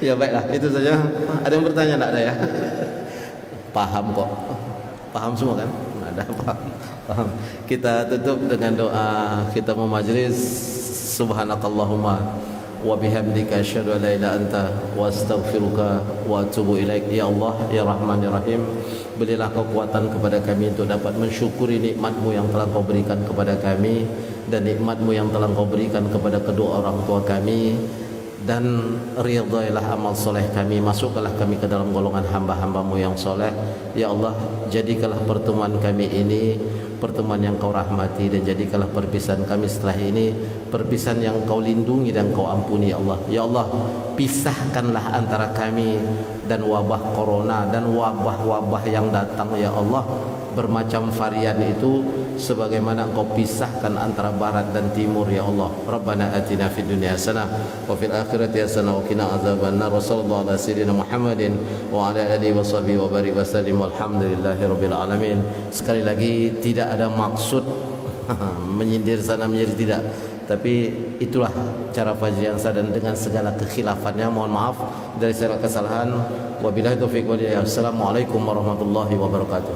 Ya baiklah, itu saja. Ada yang bertanya? Nggak ada ya? Paham kok. Paham semua kan? Nggak ada, paham. Kita tutup dengan doa kita majlis. Subhanakallahumma wa bihamdika asyhadu an la ilaha anta wa astaghfiruka wa atubu ilaik. Ya Allah, ya Rahman ya Rahim, berilah kekuatan kepada kami untuk dapat mensyukuri nikmat-Mu yang telah Kau berikan kepada kami, dan nikmat-Mu yang telah Kau berikan kepada kedua orang tua kami, dan ridhailah amal soleh kami, masukkanlah kami ke dalam golongan hamba-hamba-Mu yang soleh. Ya Allah, jadikanlah pertemuan kami ini pertemuan yang Kau rahmati, dan jadikanlah perpisahan kami setelah ini perpisahan yang Kau lindungi dan Kau ampuni. Ya Allah, ya Allah, pisahkanlah antara kami dan wabah corona dan wabah-wabah yang datang. Ya Allah, bermacam varian itu sebagaimana Engkau pisahkan antara barat dan timur. Ya Allah, Rabbana atina fid dunya hasanah wa fil akhirati hasanah wa qina adzabannar. Wa sallallahu ala sayyidina Muhammadin wa ala alihi wa sahbihi wa barik wa sallim. Walhamdulillahirabbil alamin. Sekali lagi, tidak ada maksud menyindir sana menyindir, tidak, tapi itulah cara Fajri Ansar, dan dengan segala kekhilafannya mohon maaf dari segala kesalahan. Wabillahi taufiq wal hidayah. Assalamualaikum warahmatullahi wabarakatuh.